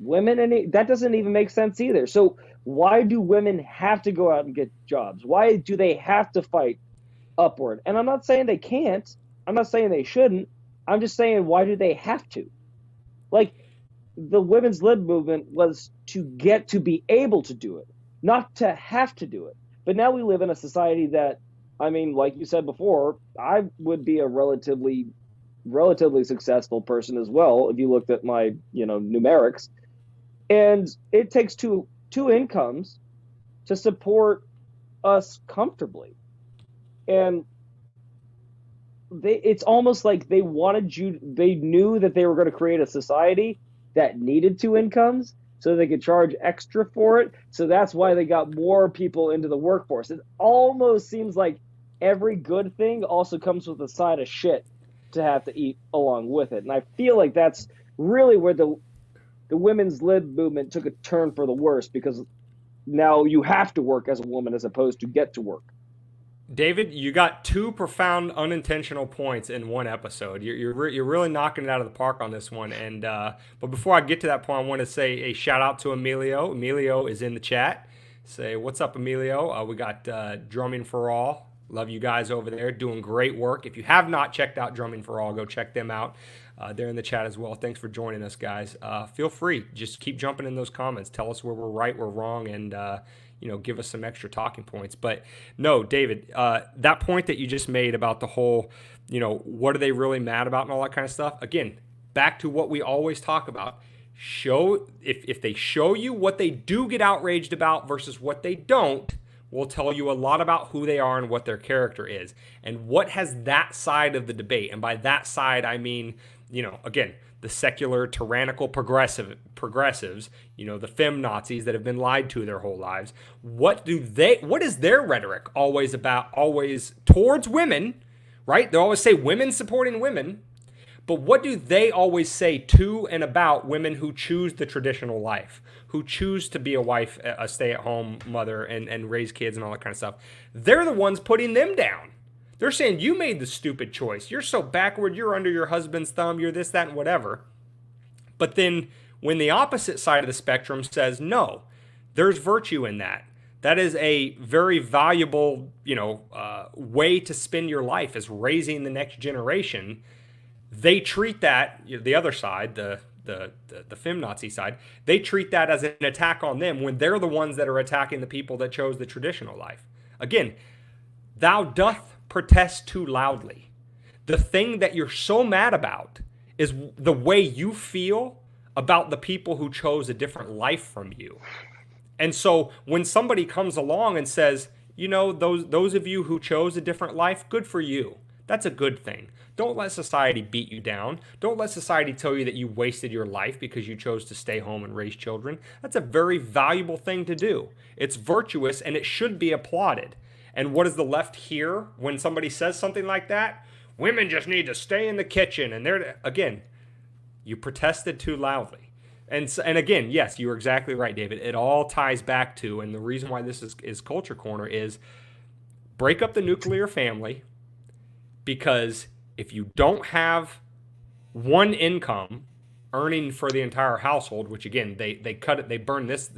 women, and that doesn't even make sense either. So why do women have to go out and get jobs? Why do they have to fight upward? And I'm not saying they can't. I'm not saying they shouldn't. I'm just saying, why do they have to? Like, the women's lib movement was to get to be able to do it, not to have to do it. But now we live in a society that, I mean, like you said before, I would be a relatively successful person as well if you looked at my, numerics. And it takes two incomes to support us comfortably. And it's almost like they knew that they were going to create a society that needed 2 incomes so they could charge extra for it. So that's why they got more people into the workforce. It almost seems like every good thing also comes with a side of shit to have to eat along with it. And I feel like that's really where the women's lib movement took a turn for the worse, because now you have to work as a woman as opposed to get to work. David, you got 2 profound unintentional points in one episode. You're really knocking it out of the park on this one. And but before I get to that point, I want to say a shout out to Emilio. Emilio is in the chat. Say what's up, Emilio. We got Drumming for All. Love you guys over there, doing great work. If you have not checked out Drumming for All, go check them out. They're in the chat as well. Thanks for joining us, guys. Feel free. Just keep jumping in those comments. Tell us where we're right, we're wrong, and give us some extra talking points. But no, David, that point that you just made about the whole, what are they really mad about and all that kind of stuff. Again, back to what we always talk about. If they show you what they do get outraged about versus what they don't, will tell you a lot about who they are and what their character is and what has that side of the debate. And by that side, I mean, again, the secular, tyrannical progressives, the Femnazis that have been lied to their whole lives. What is their rhetoric always about? Always towards women, right? They always say women supporting women, But what do they always say to and about women who choose the traditional life, who choose to be a wife, a stay-at-home mother, and raise kids and all that kind of stuff? They're the ones putting them down. They're saying, you made the stupid choice. You're so backward. You're under your husband's thumb. You're this, that, and whatever. But then when the opposite side of the spectrum says, no, there's virtue in that. That is a very valuable, way to spend your life, is raising the next generation. They treat that, the other side, the Femnazi side, they treat that as an attack on them when they're the ones that are attacking the people that chose the traditional life. Again, thou doth protest too loudly. The thing that you're so mad about is the way you feel about the people who chose a different life from you. And so when somebody comes along and says, those of you who chose a different life, good for you. That's a good thing. Don't let society beat you down. Don't let society tell you that you wasted your life because you chose to stay home and raise children. That's a very valuable thing to do. It's virtuous and it should be applauded. And what does the left hear when somebody says something like that? Women just need to stay in the kitchen. And again, you protested too loudly. And again, yes, you're exactly right, David. It all ties back to, and the reason why this is Culture Corner is break up the nuclear family, because if you don't have one income earning for the entire household, which again, they cut it, they burn this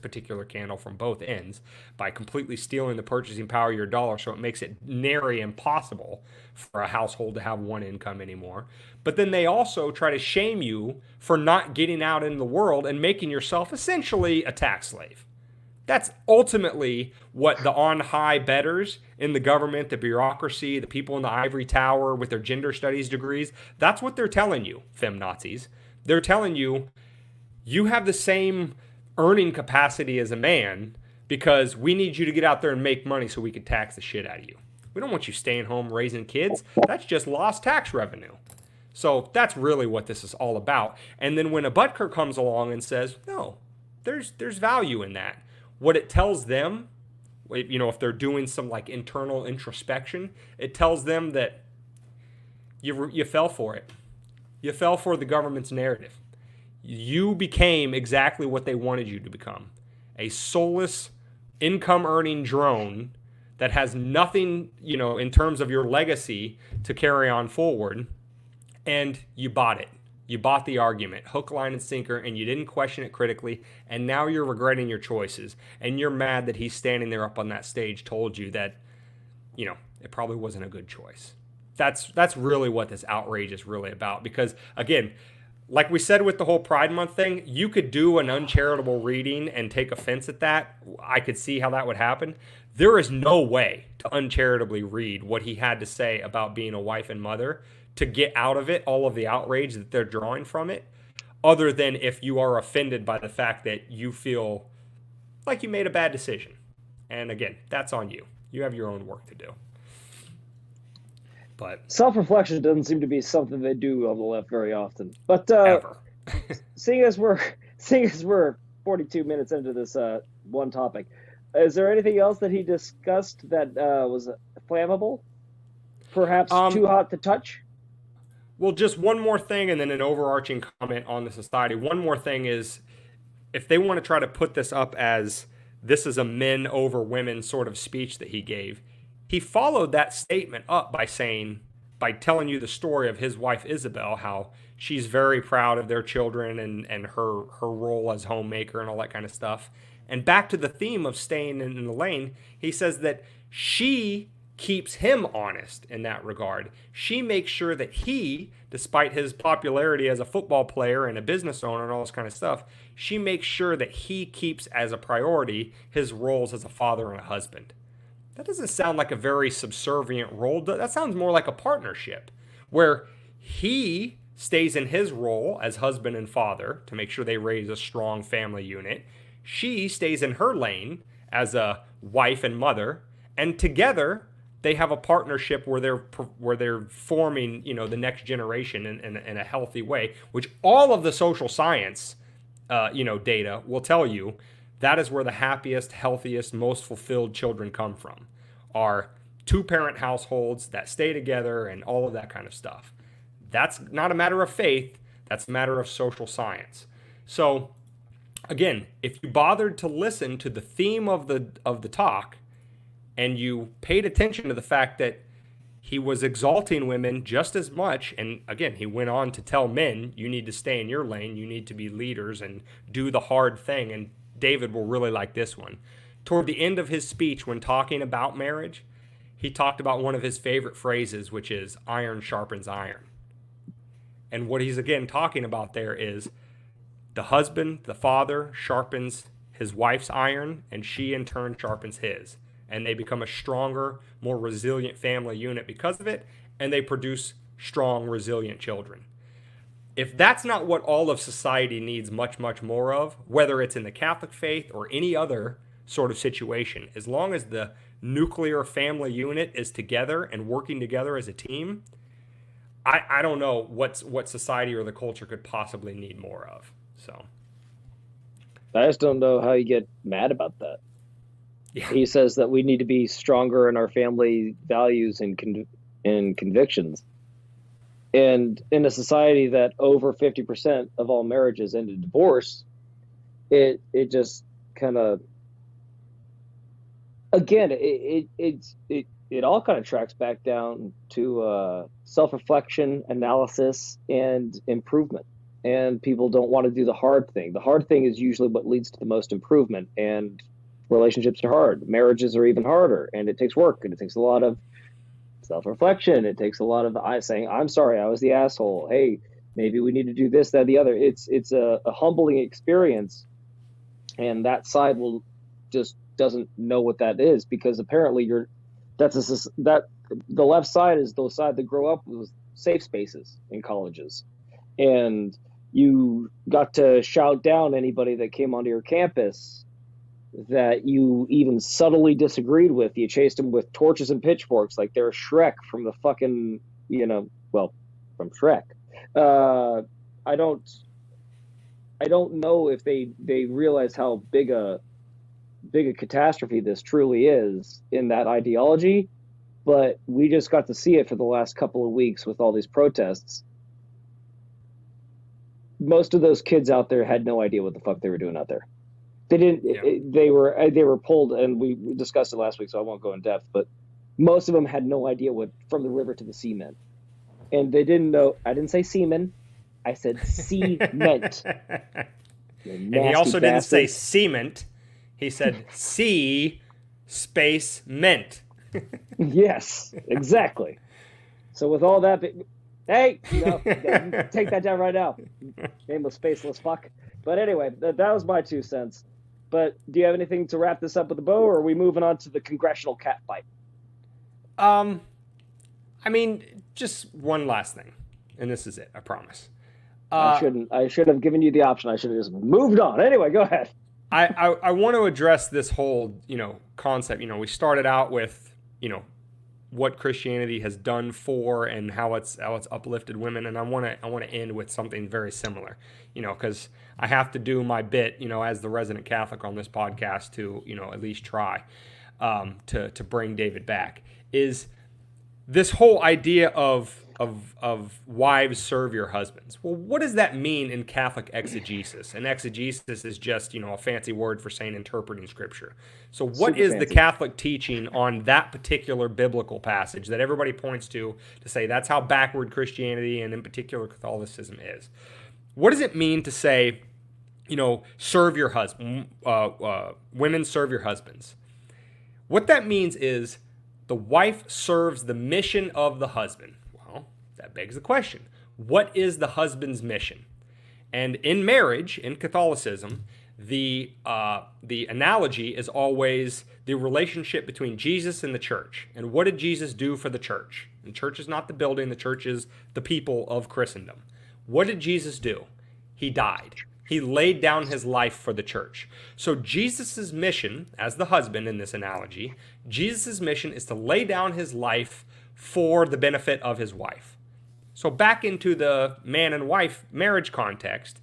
particular candle from both ends by completely stealing the purchasing power of your dollar, so it makes it nary impossible for a household to have one income anymore. But then they also try to shame you for not getting out in the world and making yourself essentially a tax slave. That's ultimately what the on-high betters in the government, the bureaucracy, the people in the ivory tower with their gender studies degrees, that's what they're telling you, Femnazis. They're telling you, you have the same earning capacity as a man because we need you to get out there and make money so we can tax the shit out of you. We don't want you staying home raising kids. That's just lost tax revenue. So that's really what this is all about. And then when a Butker comes along and says, no, there's value in that. What it tells them, if they're doing some like internal introspection, it tells them that you fell for it. You fell for the government's narrative. You became exactly what they wanted you to become. A soulless, income-earning drone that has nothing, in terms of your legacy to carry on forward, and you bought it. You bought the argument, hook, line, and sinker, and you didn't question it critically, and now you're regretting your choices, and you're mad that he's standing there up on that stage told you that, it probably wasn't a good choice. That's really what this outrage is really about, because, again, like we said with the whole Pride Month thing, you could do an uncharitable reading and take offense at that. I could see how that would happen. There is no way to uncharitably read what he had to say about being a wife and mother to get out of it all of the outrage that they're drawing from it, other than if you are offended by the fact that you feel like you made a bad decision. And again, that's on you. You have your own work to do. But self-reflection doesn't seem to be something they do on the left very often. But ever. seeing as we're 42 minutes into this one topic, is there anything else that he discussed that was flammable? Perhaps too hot to touch? Well, just one more thing, and then an overarching comment on the society. One more thing is, if they want to try to put this up as this is a men over women sort of speech that he gave, he followed that statement up by telling you the story of his wife Isabel, how she's very proud of their children and her role as homemaker and all that kind of stuff. And back to the theme of staying in the lane, he says that she keeps him honest in that regard. She makes sure that he, despite his popularity as a football player and a business owner and all this kind of stuff, she makes sure that he keeps as a priority his roles as a father and a husband. That doesn't sound like a very subservient role. That sounds more like a partnership where he stays in his role as husband and father to make sure they raise a strong family unit. She stays in her lane as a wife and mother, and together they have a partnership where they're forming, the next generation in a healthy way, which all of the social science, data will tell you that is where the happiest, healthiest, most fulfilled children come from, are two-parent households that stay together and all of that kind of stuff. That's not a matter of faith. That's a matter of social science. So, again, if you bothered to listen to the theme of the talk, and you paid attention to the fact that he was exalting women just as much, and again, he went on to tell men, you need to stay in your lane, you need to be leaders and do the hard thing, and David will really like this one. Toward the end of his speech, when talking about marriage, he talked about one of his favorite phrases, which is iron sharpens iron. And what he's again talking about there is the husband, the father, sharpens his wife's iron, and she in turn sharpens his. And they become a stronger, more resilient family unit because of it, and they produce strong, resilient children. If that's not what all of society needs much, much more of, whether it's in the Catholic faith or any other sort of situation, as long as the nuclear family unit is together and working together as a team, I don't know what society or the culture could possibly need more of. So I just don't know how you get mad about that. yeah. He says that we need to be stronger in our family values and convictions. And in a society that over 50% of all marriages end in divorce, it just kind of, again, it all kind of tracks back down to self-reflection, analysis, and improvement. And people don't want to do the hard thing. The hard thing is usually what leads to the most improvement. And relationships are hard. Marriages are even harder. And it takes work. And it takes a lot of self-reflection. It takes a lot of saying, I'm sorry, I was the asshole. Hey, maybe we need to do this, that, the other. It's a humbling experience. And that side will just doesn't know what that is, because apparently the left side is the side that grew up with safe spaces in colleges. And you got to shout down anybody that came onto your campus that you even subtly disagreed with. You chased them with torches and pitchforks like they're Shrek from the fucking, from Shrek. I don't know if they realize how big a catastrophe this truly is in that ideology, but we just got to see it for the last couple of weeks with all these protests. Most of those kids out there had no idea what the fuck they were doing out there. They didn't. Yeah. They were pulled, and we discussed it last week, so I won't go in depth. But most of them had no idea what from the river to the sea meant, and they didn't know. I didn't say semen. I said cement. And he also didn't say cement. He said sea space meant. Yes, exactly. So with all that, hey, take that down right now. Nameless, faceless fuck. But anyway, that was my 2 cents. But do you have anything to wrap this up with a bow, or are we moving on to the congressional cat fight? I mean, just one last thing, and this is it. I promise. I should have given you the option. I should have just moved on. Anyway, go ahead. I want to address this whole, concept. We started out with, what Christianity has done for and how it's uplifted women, and I want to end with something very similar, because I have to do my bit, as the resident Catholic on this podcast to, at least try to bring David back. Is this whole idea of wives serve your husbands. Well, what does that mean in Catholic exegesis? And exegesis is just, a fancy word for saying interpreting scripture. So what is the Catholic teaching on that particular biblical passage that everybody points to say that's how backward Christianity and in particular Catholicism is? What does it mean to say, serve your husband, women serve your husbands? What that means is the wife serves the mission of the husband. That begs the question, what is the husband's mission? And in marriage, in Catholicism, the analogy is always the relationship between Jesus and the church. And what did Jesus do for the church? The church is not the building, the church is the people of Christendom. What did Jesus do? He died. He laid down his life for the church. So Jesus' mission, as the husband in this analogy, Jesus' mission is to lay down his life for the benefit of his wife. So back into the man and wife marriage context,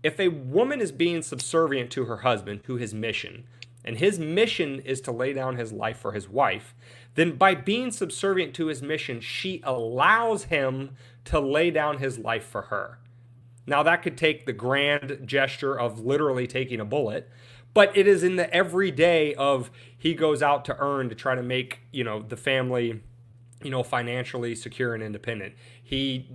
if a woman is being subservient to her husband, to his mission, and his mission is to lay down his life for his wife, then by being subservient to his mission, she allows him to lay down his life for her. Now, that could take the grand gesture of literally taking a bullet, but it is in the everyday of he goes out to earn to try to make, the family, financially secure and independent. He,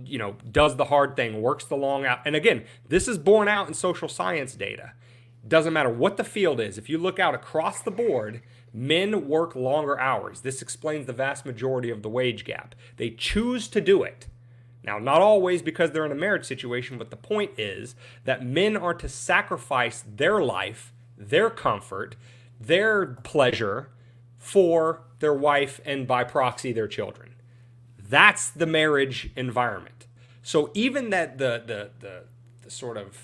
does the hard thing, works the long out. And again, this is borne out in social science data. Doesn't matter what the field is. If you look out across the board, men work longer hours. This explains the vast majority of the wage gap. They choose to do it. Now, not always because they're in a marriage situation, but the point is that men are to sacrifice their life, their comfort, their pleasure for their wife and by proxy their children. That's the marriage environment. So even that the sort of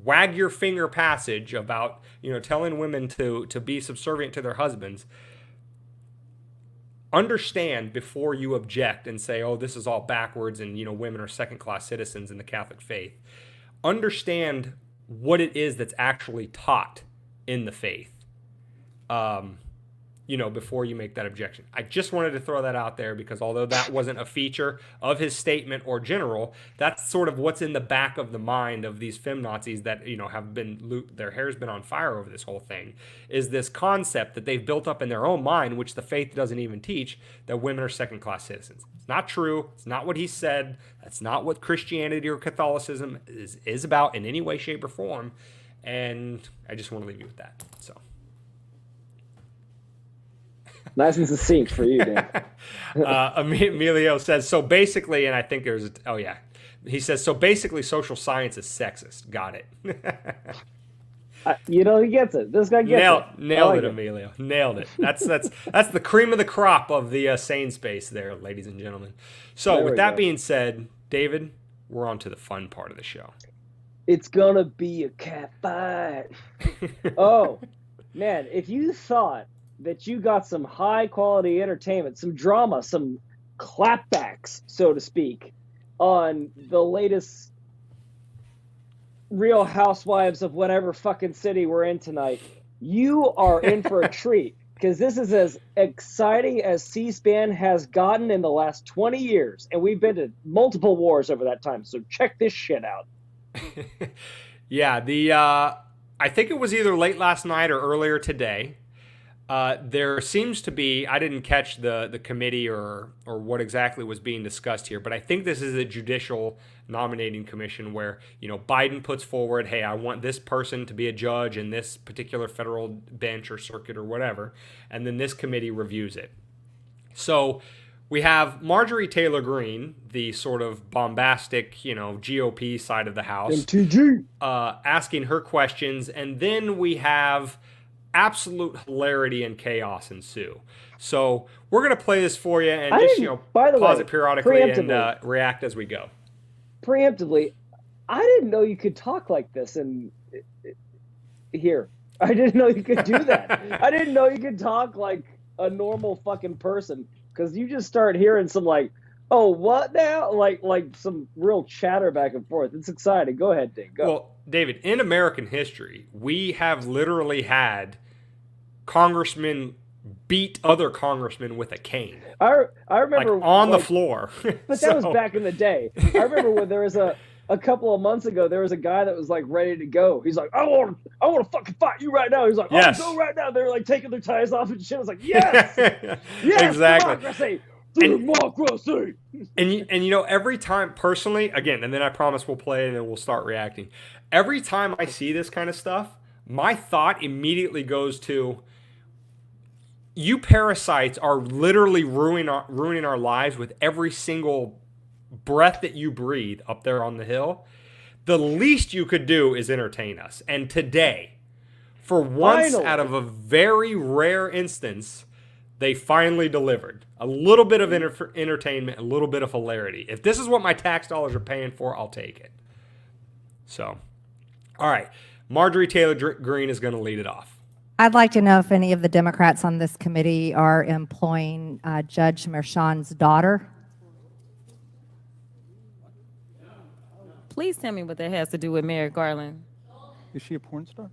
wag your finger passage about, telling women to be subservient to their husbands, understand before you object and say, oh, this is all backwards and, women are second-class citizens in the Catholic faith. Understand what it is that's actually taught in the faith, before you make that objection. I just wanted to throw that out there because although that wasn't a feature of his statement or general, that's sort of what's in the back of the mind of these Femnazis that, have been, their hair's been on fire over this whole thing, is this concept that they've built up in their own mind, which the faith doesn't even teach, that women are second-class citizens. It's not true. It's not what he said. That's not what Christianity or Catholicism is about in any way, shape, or form. And I just want to leave you with that. So. Nice and succinct for you, Dan. Emilio says, so basically, and I think there's, he says, so basically social science is sexist. Got it. He gets it. This guy gets it. Nailed it, Emilio. Nailed it. That's the cream of the crop of the sane space there, ladies and gentlemen. So with that being said, David, we're on to the fun part of the show. It's gonna be a cat fight. Oh, man, if you thought that you got some high-quality entertainment, some drama, some clapbacks, so to speak, on the latest Real Housewives of whatever fucking city we're in tonight, you are in for a treat, because this is as exciting as C-SPAN has gotten in the last 20 years, and we've been to multiple wars over that time, so check this shit out. Yeah, I think it was either late last night or earlier today. There seems to be, I didn't catch the committee or what exactly was being discussed here, but I think this is a judicial nominating commission where, Biden puts forward, hey, I want this person to be a judge in this particular federal bench or circuit or whatever, and then this committee reviews it. So we have Marjorie Taylor Greene, the sort of bombastic, GOP side of the House, MTG, asking her questions, and then we have absolute hilarity and chaos ensue. So we're going to play this for you and pause it periodically and react as we go. Preemptively, I didn't know you could talk like this and here. I didn't know you could do that. I didn't know you could talk like a normal fucking person, because you just start hearing some oh, what now? Like some real chatter back and forth. It's exciting. Go ahead, Ding. Go. Well, David, in American history, we have literally had congressmen beat other congressmen with a cane. I remember on the floor. But that was back in the day. I remember when there was a couple of months ago, there was a guy that was ready to go. He's like, I want to fucking fight you right now. He's like, yes. Go right now. They're taking their ties off and shit. I was like, yes, yes, exactly. Democracy. Democracy. And every time, personally, again, and then I promise we'll play it and then we'll start reacting. Every time I see this kind of stuff, my thought immediately goes to, you parasites are literally ruining our lives with every single breath that you breathe up there on the Hill. The least you could do is entertain us. And today, for once out of a very rare instance, they finally delivered. A little bit of entertainment, a little bit of hilarity. If this is what my tax dollars are paying for, I'll take it. So, all right. Marjorie Taylor Greene is going to lead it off. I'd like to know if any of the Democrats on this committee are employing Judge Merchan's daughter. Please tell me what that has to do with Merrick Garland. Is she a porn star?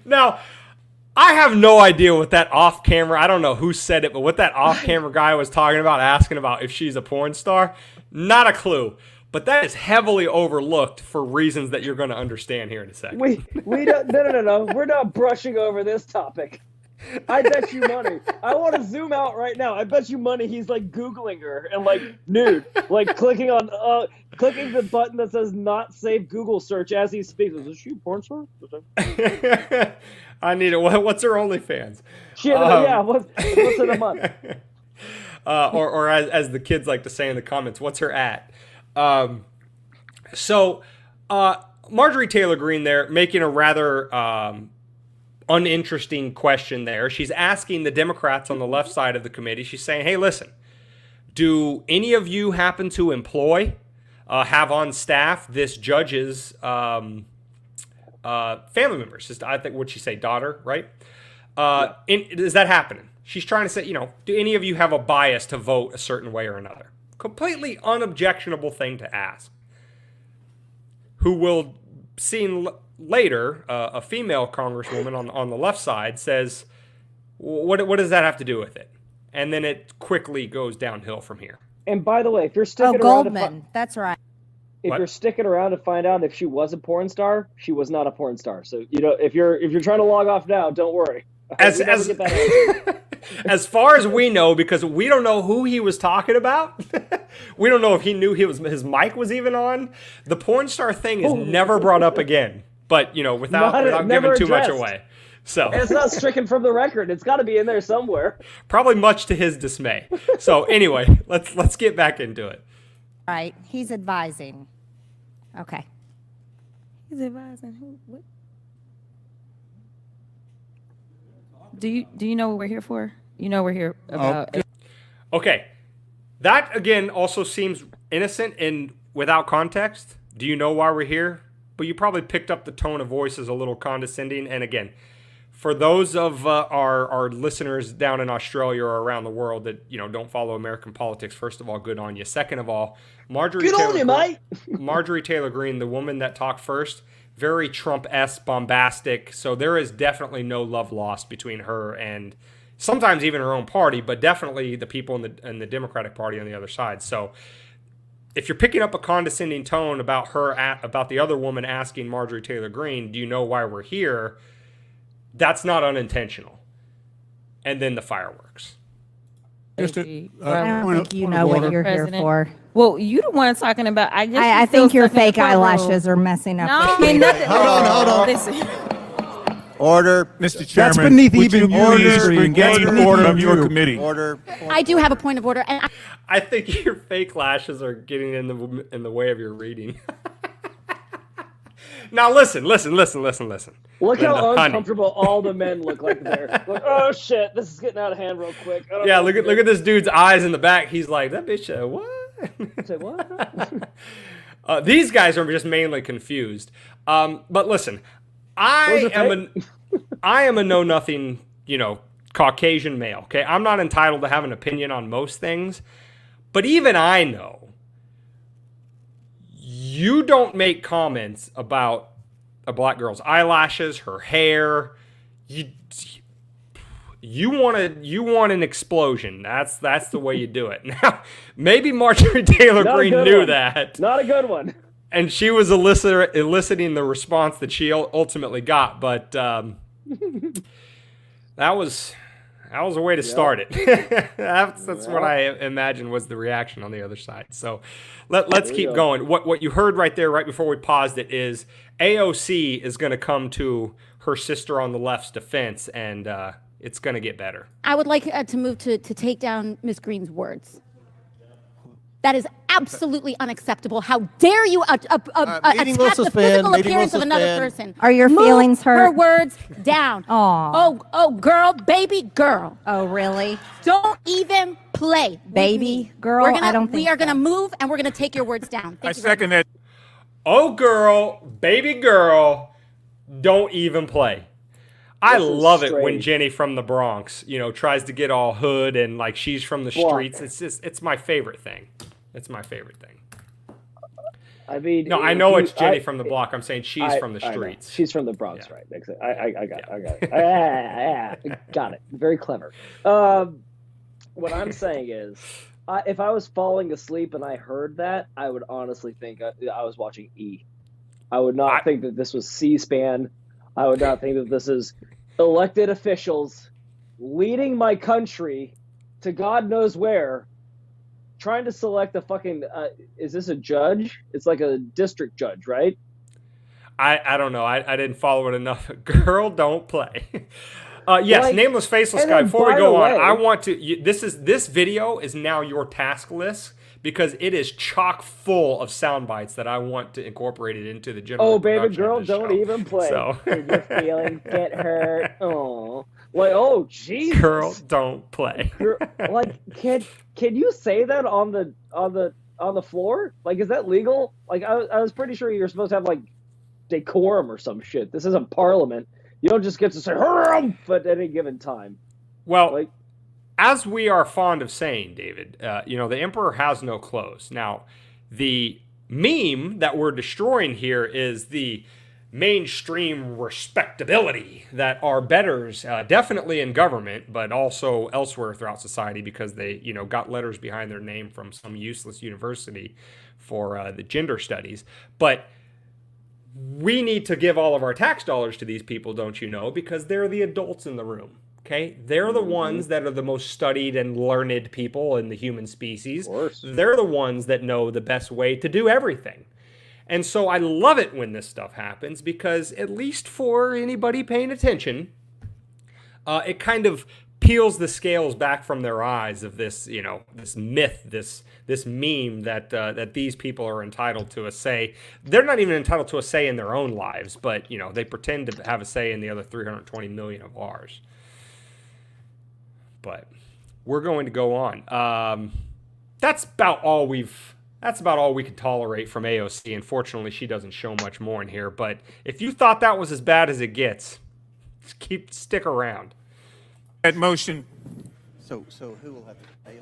Now, I have no idea what that off-camera, I don't know who said it, but what that off-camera guy was talking about, asking about if she's a porn star, not a clue. But that is heavily overlooked for reasons that you're going to understand here in a second. We don't, no. We're not brushing over this topic. I bet you money. I want to zoom out right now. I bet you money he's like Googling her and like nude, like clicking the button that says not save Google search as he speaks. Is she a porn star? I need it. What's her OnlyFans? Shit, yeah. What's in a month? Or as the kids like to say in the comments, what's her at? So Marjorie Taylor Greene there making a rather uninteresting question there. She's asking the Democrats on the left side of the committee. She's saying, hey, listen, do any of you happen to employ, have on staff this judge's family members? Just, I think, what'd she say, daughter, right? Is that happening? She's trying to say, do any of you have a bias to vote a certain way or another? Completely unobjectionable thing to ask. Who will, seen later, a female congresswoman on the left side says, what does that have to do with it? And then it quickly goes downhill from here. And by the way, if you're sticking around Goldman, that's right. If you're sticking around to find out if she was a porn star, she was not a porn star. So if you're trying to log off now, don't worry. As far as we know, because we don't know who he was talking about, we don't know if he knew his mic was even on. The porn star thing is never brought up again, but without giving too much away. So and it's not stricken from the record. It's got to be in there somewhere. Probably much to his dismay. So anyway, let's get back into it. Right, he's advising. Okay. He's advising who? What? Do you know what we're here for? You know we're here about. Okay, that again also seems innocent and without context. Do you know why we're here? But you probably picked up the tone of voice as a little condescending. And again, for those of our listeners down in Australia or around the world that don't follow American politics, first of all, good on you. Second of all, Marjorie Taylor Greene, the woman that talked first, very Trump-esque, bombastic. So there is definitely no love lost between her and sometimes even her own party, but definitely the people in the Democratic Party on the other side. So if you're picking up a condescending tone about about the other woman asking Marjorie Taylor Greene, do you know why we're here? That's not unintentional. And then the fireworks. I don't think you know what you're here for. Well, you the one talking about. I think your fake eyelashes are messing up. No, I mean nothing. Hold on. Listen. Order. Mr. Chairman, that's beneath even order of your committee. Order. I do have a point of order. And I think your fake lashes are getting in the way of your reading. Now listen. Look Linda, how uncomfortable all the men look like there. Like, oh shit, this is getting out of hand real quick. Yeah, look at this dude's eyes in the back. He's like, that bitch, what? Say what? These guys are just mainly confused. But listen, I am a know-nothing, Caucasian male. Okay, I'm not entitled to have an opinion on most things, but even I know you don't make comments about a black girl's eyelashes, her hair. You want an explosion. That's the way you do it. Now, maybe Marjorie Taylor Greene knew that. Not a good one. And she was eliciting the response that she ultimately got, but that was a way to start it. That's what I imagine was the reaction on the other side. So let's keep going. What you heard right there, right before we paused it, is AOC is going to come to her sister on the left's defense, and it's going to get better. I would like to move to take down Ms. Greene's words. That is absolutely unacceptable. How dare you attack the physical appearance of another person? Are your feelings hurt? Her words down. Oh, girl, baby girl. Oh, really? Don't even play. Baby girl? We are going to move, and we're going to take your words down. I second that. Oh, girl, baby girl, don't even play. I love it when Jenny from the Bronx, tries to get all hood and like she's from the streets. It's my favorite thing. It's my favorite thing. I mean, No, I know it's Jenny from the block. I'm saying she's from the I know. streets. She's from the Bronx, Yeah. right? I got it. Got it. Very clever. What I'm saying is, if I was falling asleep and I heard that, I would honestly think I was watching E. I would not think that this was C-SPAN. I would not think that this is elected officials leading my country to God knows where, trying to select a fucking, is this a judge? It's like a district judge, right? I don't know. I didn't follow it enough. Girl, don't play. Yes, Like, nameless, faceless and guy. then, Before we by go the on, way- I want to. This video is now your task list because it is chock full of sound bites that I want to incorporate it into the general. Oh, baby production of girl, this don't show. even play. So. Did your feelings get hurt? Oh, like, oh, Jesus. Girl, don't play. Like, can you say that on the floor? Like, is that legal? Like, I was pretty sure you're supposed to have like decorum or some shit. This isn't Parliament. You don't just get to say "Harumph" at any given time. Well, Like, as we are fond of saying, David, the emperor has no clothes. Now, the meme that we're destroying here is the mainstream respectability that our betters, definitely in government, but also elsewhere throughout society, because they, got letters behind their name from some useless university for the gender studies. But we need to give all of our tax dollars to these people, don't you know? Because they're the adults in the room. Okay, they're the ones that are the most studied and learned people in the human species. Of course. They're the ones that know the best way to do everything. And so I love it when this stuff happens because, at least for anybody paying attention, it kind of peels the scales back from their eyes of this, this myth, this meme that these people are entitled to a say. They're not even entitled to a say in their own lives, but they pretend to have a say in the other 320 million of ours. But we're going to go on. That's about all we can tolerate from AOC. Unfortunately, she doesn't show much more in here. But if you thought that was as bad as it gets, stick around. That motion. So who will have to pay?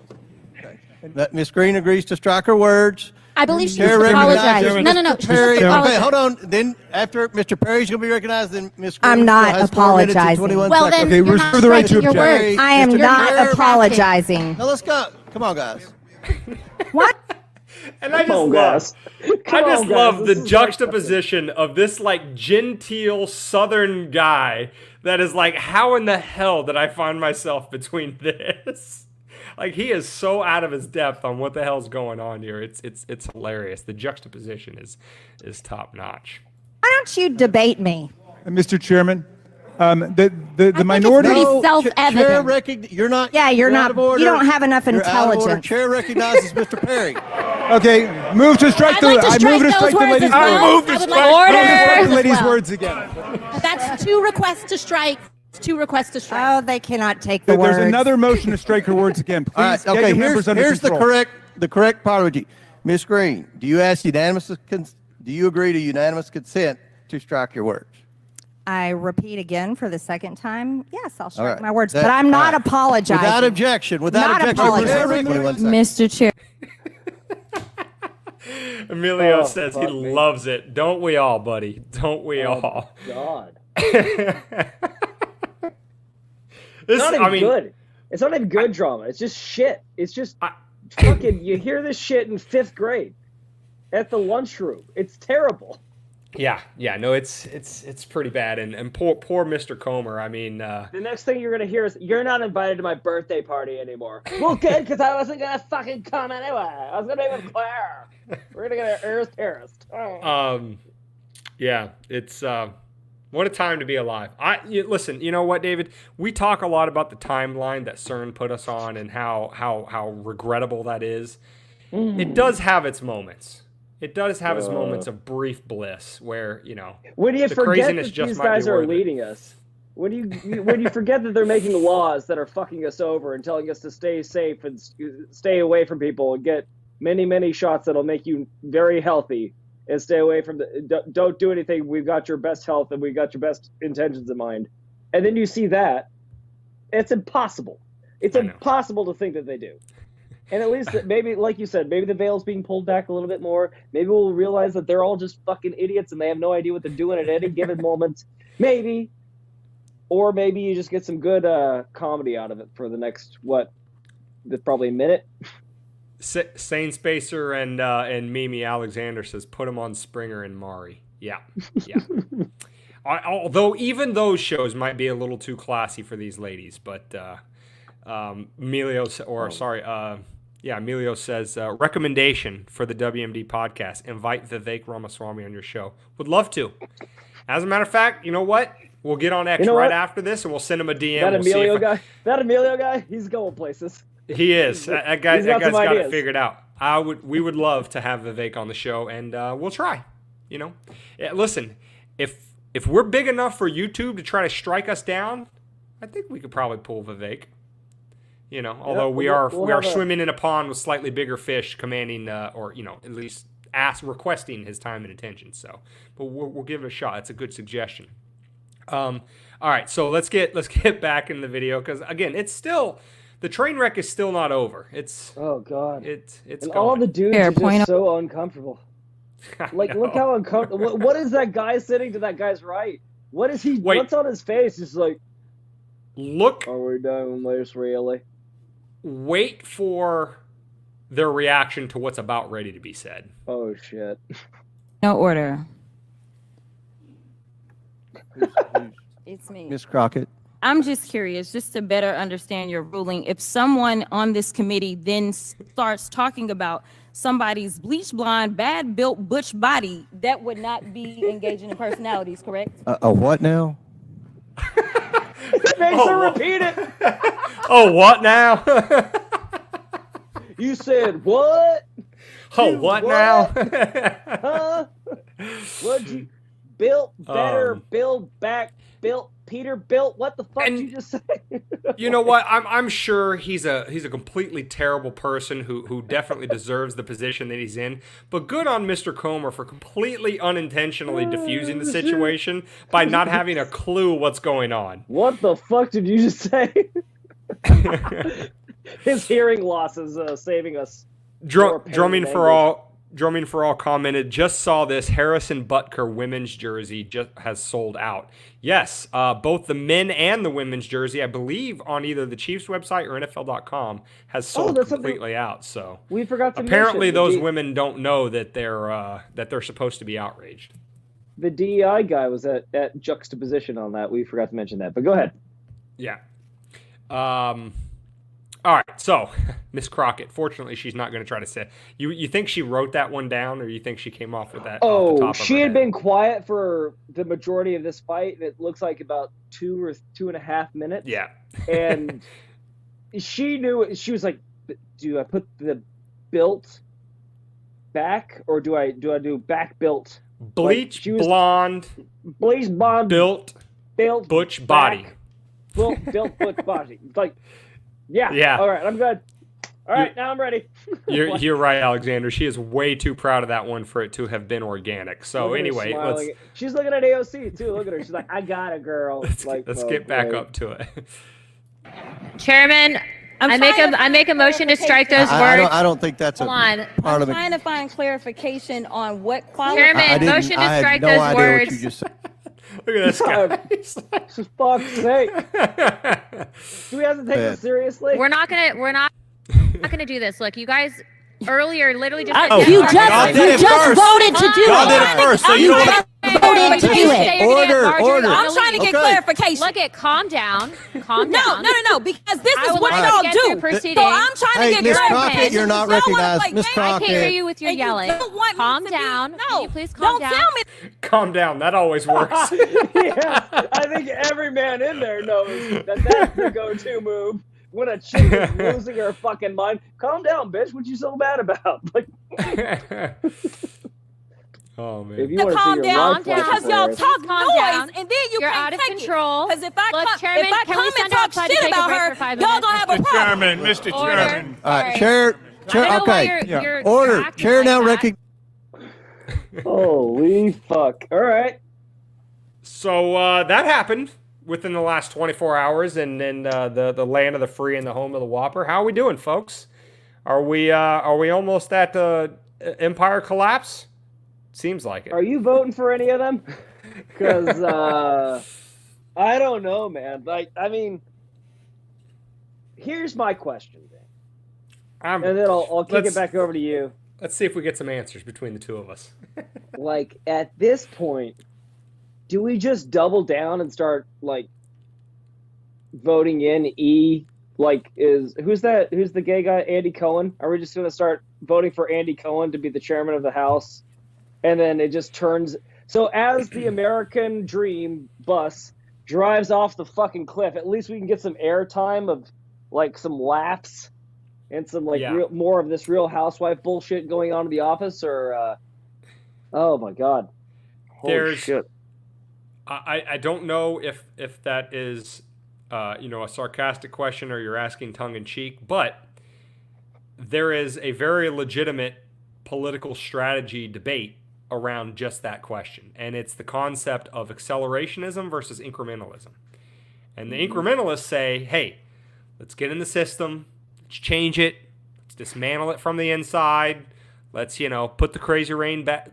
Okay. Ms. Green agrees to strike her words. I believe she Chair needs to apologize. recognizes No, Mr. she Perry. needs to apologize. Okay, hold on. Then after Mr. Perry's going to be recognized, then Ms. Green I'm not has 4 minutes and apologizing. 21 Well, then seconds. Okay, you're reserve not the right to striking your object. words. I am Mr. not Perry. apologizing. Now let's go. Come on, guys. What? And I come on, just guys. love the This is juxtaposition of this like genteel Southern guy that is like, how in the hell did I find myself between this? Like, he is so out of his depth on what the hell's going on here. It's hilarious. The juxtaposition is top notch. Why don't you debate me? Mr. Chairman, the it's minority. pretty No, self-evident. Chair you're not. Yeah, you're out not. of order. You don't have enough You're out of order. intelligence. Chair recognizes Mr. Perry. Okay, move to strike I'd the. like to I strike move to those strike the words lady's as well. words. I would like to Move to strike order. the lady's as well. words again. That's 2 requests to strike. 2 requests to strike. Oh, they cannot take the There's words. another motion to strike her words again. Please All right. get Okay. your members under Here's the control. correct apology. Ms. Green, do you agree to unanimous consent to strike your words? I repeat again for the second time. Yes, I'll All strike right. my words, That- but I'm not all right. apologizing. Without objection. Not apologizing. 21 seconds. Mr. Chair. Emilio Oh, says he fuck me. loves it. Don't we all, buddy? Don't we all? God. This, It's not even good. It's not even good drama. It's just shit. It's just fucking. You hear this shit in 5th grade at the lunchroom. It's terrible. Yeah, no, it's pretty bad, and poor Mr. Comer. I mean, The next thing you're gonna hear is, "You're not invited to my birthday party anymore." Well, good, because I wasn't gonna fucking come anyway. I was gonna be with Claire. We're gonna get an Earth terrorist. yeah, it's what a time to be alive. Listen, you know what, David? We talk a lot about the timeline that CERN put us on and how regrettable that is. It does have its moments. It does have its moments of brief bliss where, When you the forget craziness that just these might be guys are worth it. leading us, when you forget that they're making laws that are fucking us over and telling us to stay safe and stay away from people and get many shots that'll make you very healthy and stay away from don't do anything. We've got your best health and we've got your best intentions in mind. And then you see that, it's impossible. It's I know. impossible to think that they do. And at least maybe, like you said, maybe the veil's being pulled back a little bit more. Maybe we'll realize that they're all just fucking idiots and they have no idea what they're doing at any given moment. Maybe. Or maybe you just get some good comedy out of it for the next, probably a minute. Sane Spacer and Mimi Alexander says, put him on Springer and Mari. Yeah. Although even those shows might be a little too classy for these ladies, but Emilio says, recommendation for the WMD podcast, invite Vivek Ramaswamy on your show. Would love to. As a matter of fact, you know what? We'll get on X after this, and we'll send him a DM. That Emilio guy, he's going places. He is. That guy's got it figured out. We would love to have Vivek on the show, and we'll try. Listen, if we're big enough for YouTube to try to strike us down, I think we could probably pull Vivek. Although we are swimming in a pond with slightly bigger fish, commanding at least requesting his time and attention. So, but we'll give it a shot. It's a good suggestion. All right, so let's get back in the video, because again, it's still, the train wreck is still not over. It's God. It's and going. all the dudes are just so uncomfortable. Like, look how uncomfortable. What is that guy sitting to that guy's right? What is he? What's on his face? He's like, look. Are we done with this, really? Wait for their reaction to what's about ready to be said. Oh shit. No order. It's me. Ms. Crockett. I'm just curious, just to better understand your ruling. If someone on this committee then starts talking about somebody's bleach blonde, bad built butch body, that would not be engaging in personalities, correct? A what now? It makes her repeat it. Oh, what now? You said what? Oh, what now? Huh? What'd you built better, build back, built Peter built? What the fuck did you just say? You know what? I'm sure he's a completely terrible person who definitely deserves the position that he's in. But good on Mr. Comer for completely unintentionally diffusing the situation by not having a clue what's going on. What the fuck did you just say? His hearing loss is saving us. Drumming for all commented, just saw this Harrison Butker women's jersey just has sold out. Yes, both the men and the women's jersey, I believe, on either the Chiefs website or NFL.com has sold completely out. So we forgot to apparently mention those women don't know that they're supposed to be outraged. The DEI guy was at juxtaposition on that. We forgot to mention that, but go ahead. Yeah. All right, so Miss Crockett. Fortunately, she's not going to try to say. You think she wrote that one down, or you think she came off with that? off the top of she her had head? been quiet for the majority of this fight, and it looks like about 2 or 2.5 minutes. Yeah, and she knew. She was like, "Do I put the built back, or do I do back built? Bleach blonde, built butch body, built butch body." Like. Yeah. All right, I'm good. All right, now I'm ready. You're right, Alexander. She is way too proud of that one for it to have been organic. So anyway, she's looking at AOC too. Look at her. She's like, "I got it, girl." Let's get back up to it. Chairman, I make a motion to strike those words. I don't think that's part of it. I'm trying to find clarification on what quality. Chairman, motion to strike those words. Look at this guy. For fuck's sake. Do we have to take this seriously? We're not gonna do this. Look, you guys earlier literally just you just voted to do it. Y'all did it first, so you don't voted to do it. Order. I'm trying to get clarification. Look at calm down. No, because this is what y'all do. So I'm trying to get Miss clarification. Crockett, you're not recognized. Miss Crockett. I can't hear you with your yelling. Calm down. Can you please calm down? Don't tell me. Calm down. That always works. Yeah, I think every man in there knows that's the go-to move. When a chick is losing her fucking mind, calm down, bitch. What you so mad about? Like, oh man. if you want to calm down because y'all talk Calm down. noise, and then You're out of control. Because if I Look, Chairman, if I can come we and send talk outside to shit take a about break her, for 5 y'all minutes? gonna have a problem. Mr. Order. Chairman. All right, Sorry. chair. I don't know why Okay. you're Order. acting Chair like now that. recognize. Holy fuck. All right. So that happened within the last 24 hours, and then the land of the free and the home of the Whopper. How are we doing, folks? Are we almost at empire collapse? Seems like it. Are you voting for any of them? Because I don't know, man. Like, I mean, here's my question, Dan. And then I'll kick it back over to you. Let's see if we get some answers between the two of us. Like, at this point, do we just double down and start, like, voting in E? Like, who's the gay guy? Andy Cohen? Are we just going to start voting for Andy Cohen to be the chairman of the House? And then it just turns... So as the American dream bus drives off the fucking cliff, at least we can get some airtime of, like, some laughs and some, like, more of this Real Housewife bullshit going on in the office, or... oh, my God. Holy shit. I don't know if that is... a sarcastic question or you're asking tongue-in-cheek, but there is a very legitimate political strategy debate around just that question, and it's the concept of accelerationism versus incrementalism. And the incrementalists say, hey, let's get in the system, let's change it, let's dismantle it from the inside, let's, put the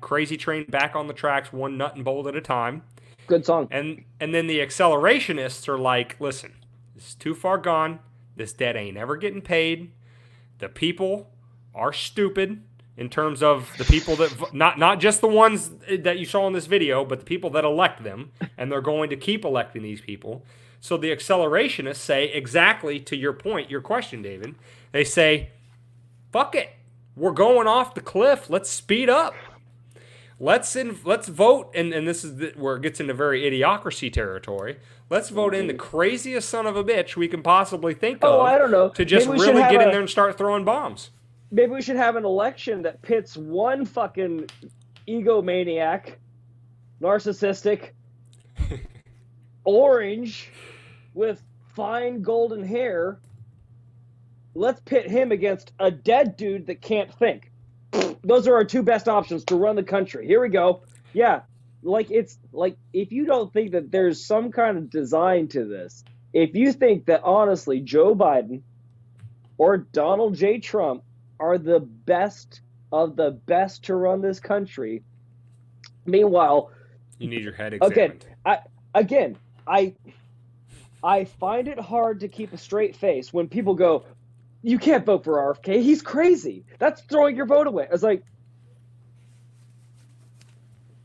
crazy train back on the tracks one nut and bolt at a time. Good song. And then the accelerationists are like, listen, this is too far gone. This debt ain't ever getting paid. The people are stupid in terms of the people that, not just the ones that you saw in this video, but the people that elect them, and they're going to keep electing these people. So the accelerationists say exactly to your point, your question, David. They say, fuck it. We're going off the cliff. Let's speed up. Let's vote, and this is where it gets into very idiocracy territory. Let's vote in the craziest son of a bitch we can possibly think of. I don't know. To just really get in there and start throwing bombs. Maybe we should have an election that pits one fucking egomaniac, narcissistic, orange, with fine golden hair. Let's pit him against a dead dude that can't think. Those are our two best options to run the country. Here we go. Yeah, it's like, if you don't think that there's some kind of design to this, if you think that honestly Joe Biden or Donald J. Trump are the best of the best to run this country, meanwhile, you need your head examined. I find it hard to keep a straight face when people go, you can't vote for RFK. He's crazy. That's throwing your vote away. I was like,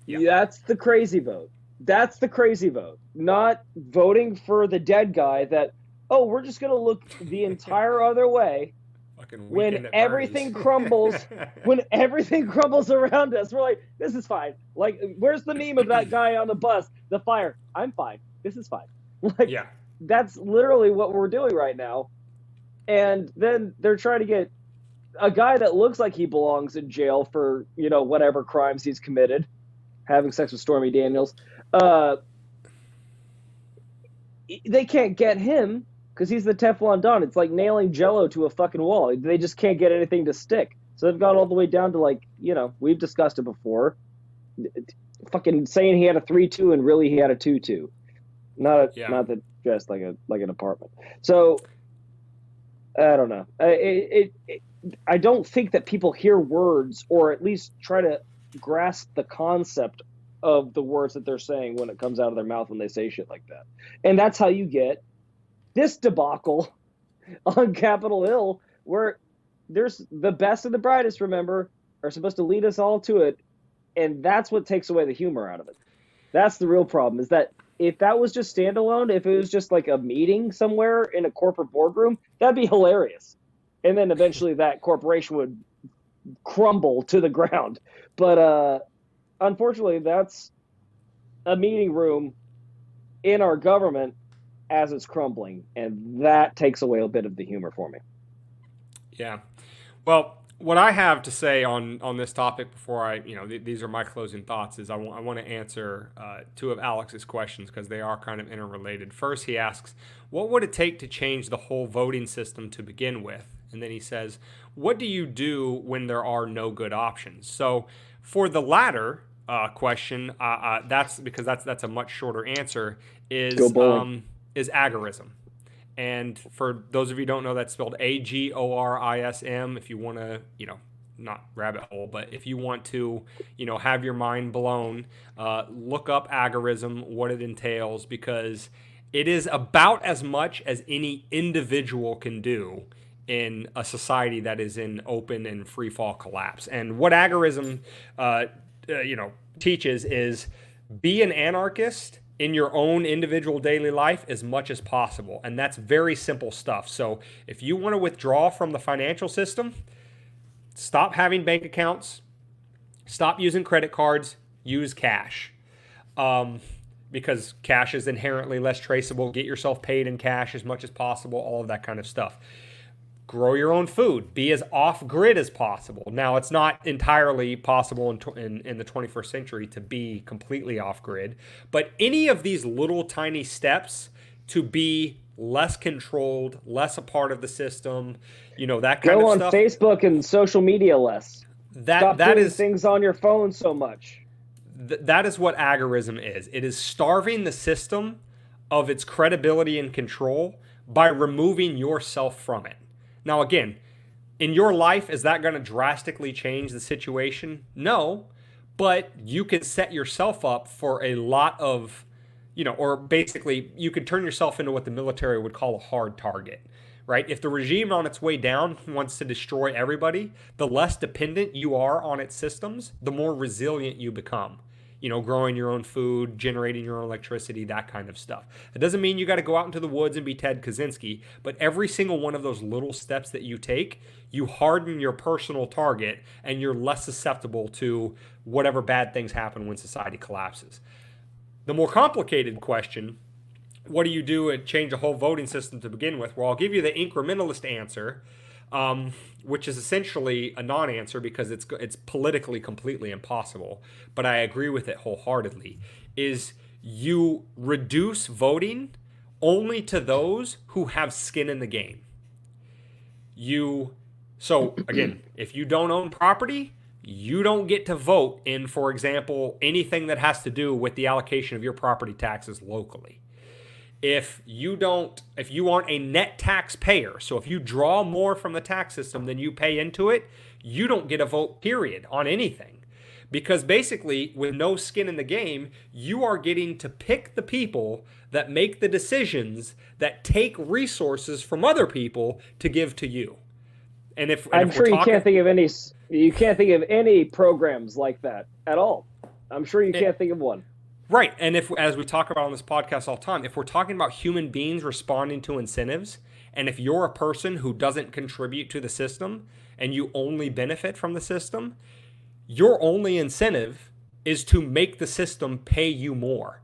that's the crazy vote. That's the crazy vote. Not voting for the dead guy that, we're just going to look the entire other way when everything crumbles, when everything crumbles around us. We're like, this is fine. Like, where's the meme of that guy on the bus? The fire. I'm fine. This is fine. Like, that's literally what we're doing right now. And then they're trying to get a guy that looks like he belongs in jail for, whatever crimes he's committed, having sex with Stormy Daniels. They can't get him because he's the Teflon Don. It's like nailing Jell-O to a fucking wall. They just can't get anything to stick. So they've gone all the way down to, like, we've discussed it before. Fucking saying he had a 3-2 and really he had a 2-2. Not that just like an apartment. So I don't know. I don't think that people hear words or at least try to grasp the concept of the words that they're saying when it comes out of their mouth when they say shit like that. And that's how you get this debacle on Capitol Hill, where there's the best and the brightest, remember, are supposed to lead us all to it. And that's what takes away the humor out of it. That's the real problem, is that if that was just standalone, if it was just like a meeting somewhere in a corporate boardroom, that'd be hilarious. And then eventually that corporation would crumble to the ground. But unfortunately, that's a meeting room in our government as it's crumbling. And that takes away a bit of the humor for me. Yeah. Well, what I have to say on this topic before I, these are my closing thoughts, is I want to answer two of Alex's questions because they are kind of interrelated. First, he asks, what would it take to change the whole voting system to begin with? And then he says, what do you do when there are no good options? So for the latter question, that's because that's a much shorter answer, is agorism. And for those of you who don't know, that's spelled AGORISM. If you want to, not rabbit hole, but if you want to, have your mind blown, look up agorism, what it entails, because it is about as much as any individual can do in a society that is in open and free fall collapse. And what agorism, teaches is be an anarchist in your own individual daily life as much as possible. And that's very simple stuff. So if you want to withdraw from the financial system, stop having bank accounts, stop using credit cards, use cash. Because cash is inherently less traceable. Get yourself paid in cash as much as possible, all of that kind of stuff. Grow your own food. Be as off-grid as possible. Now, it's not entirely possible in the 21st century to be completely off-grid, but any of these little tiny steps to be less controlled, less a part of the system, that kind of stuff. Go on Facebook and social media less. Stop doing things on your phone so much. That is what agorism is. It is starving the system of its credibility and control by removing yourself from it. Now, again, in your life, is that going to drastically change the situation? No, but you can set yourself up for a lot of, or basically you could turn yourself into what the military would call a hard target, right? If the regime on its way down wants to destroy everybody, the less dependent you are on its systems, the more resilient you become. Growing your own food, generating your own electricity, that kind of stuff. It doesn't mean you got to go out into the woods and be Ted Kaczynski, but every single one of those little steps that you take, you harden your personal target and you're less susceptible to whatever bad things happen when society collapses. The more complicated question, what do you do and change a whole voting system to begin with? Well, I'll give you the incrementalist answer, which is essentially a non-answer because it's politically completely impossible, but I agree with it wholeheartedly, is you reduce voting only to those who have skin in the game. So again, if you don't own property, you don't get to vote in, for example, anything that has to do with the allocation of your property taxes locally. If you aren't a net taxpayer, so if you draw more from the tax system than you pay into it, you don't get a vote, period, on anything. Because basically, with no skin in the game, you are getting to pick the people that make the decisions that take resources from other people to give to you. I'm sure you can't think of any programs like that at all. I'm sure you can't think of one. Right, and as we talk about on this podcast all the time, if we're talking about human beings responding to incentives, and if you're a person who doesn't contribute to the system and you only benefit from the system, your only incentive is to make the system pay you more.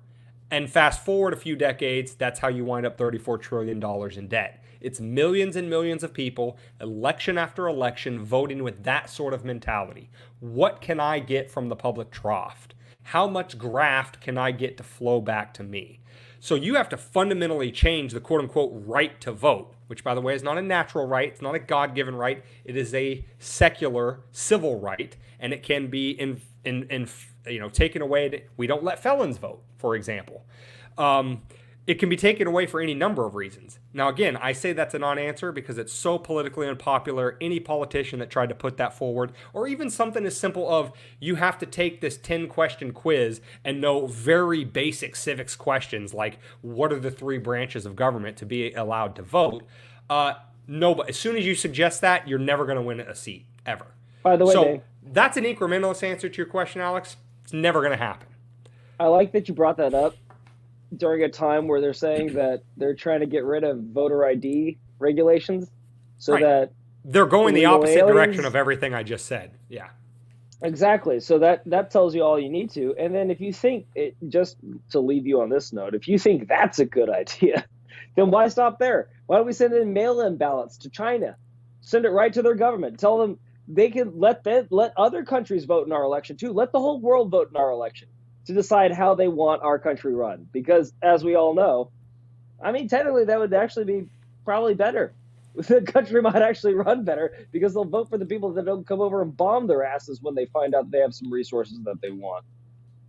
And fast forward a few decades, that's how you wind up $34 trillion in debt. It's millions and millions of people, election after election, voting with that sort of mentality. What can I get from the public trough? How much graft can I get to flow back to me? So you have to fundamentally change the quote-unquote right to vote, which, by the way, is not a natural right. It's not a God-given right. It is a secular civil right, and it can be taken away. We don't let felons vote, for example. It can be taken away for any number of reasons. Now, again, I say that's a non-answer because it's so politically unpopular. Any politician that tried to put that forward, or even something as simple of you have to take this 10-question quiz and know very basic civics questions like what are the 3 branches of government to be allowed to vote. No, but as soon as you suggest that, you're never going to win a seat, ever. By the way, so that's an incrementalist answer to your question, Alex. It's never going to happen. I like that you brought that up during a time where they're saying that they're trying to get rid of voter ID regulations so that they're going the opposite direction of everything I just said. Yeah. Exactly. So that tells you all you need to. And then if you think just to leave you on this note, if you think that's a good idea, then why stop there? Why don't we send in mail-in ballots to China? Send it right to their government. Tell them they can let other countries vote in our election too. Let the whole world vote in our election to decide how they want our country run. Because as we all know, I mean, technically that would actually be probably better. The country might actually run better because they'll vote for the people that don't come over and bomb their asses when they find out they have some resources that they want.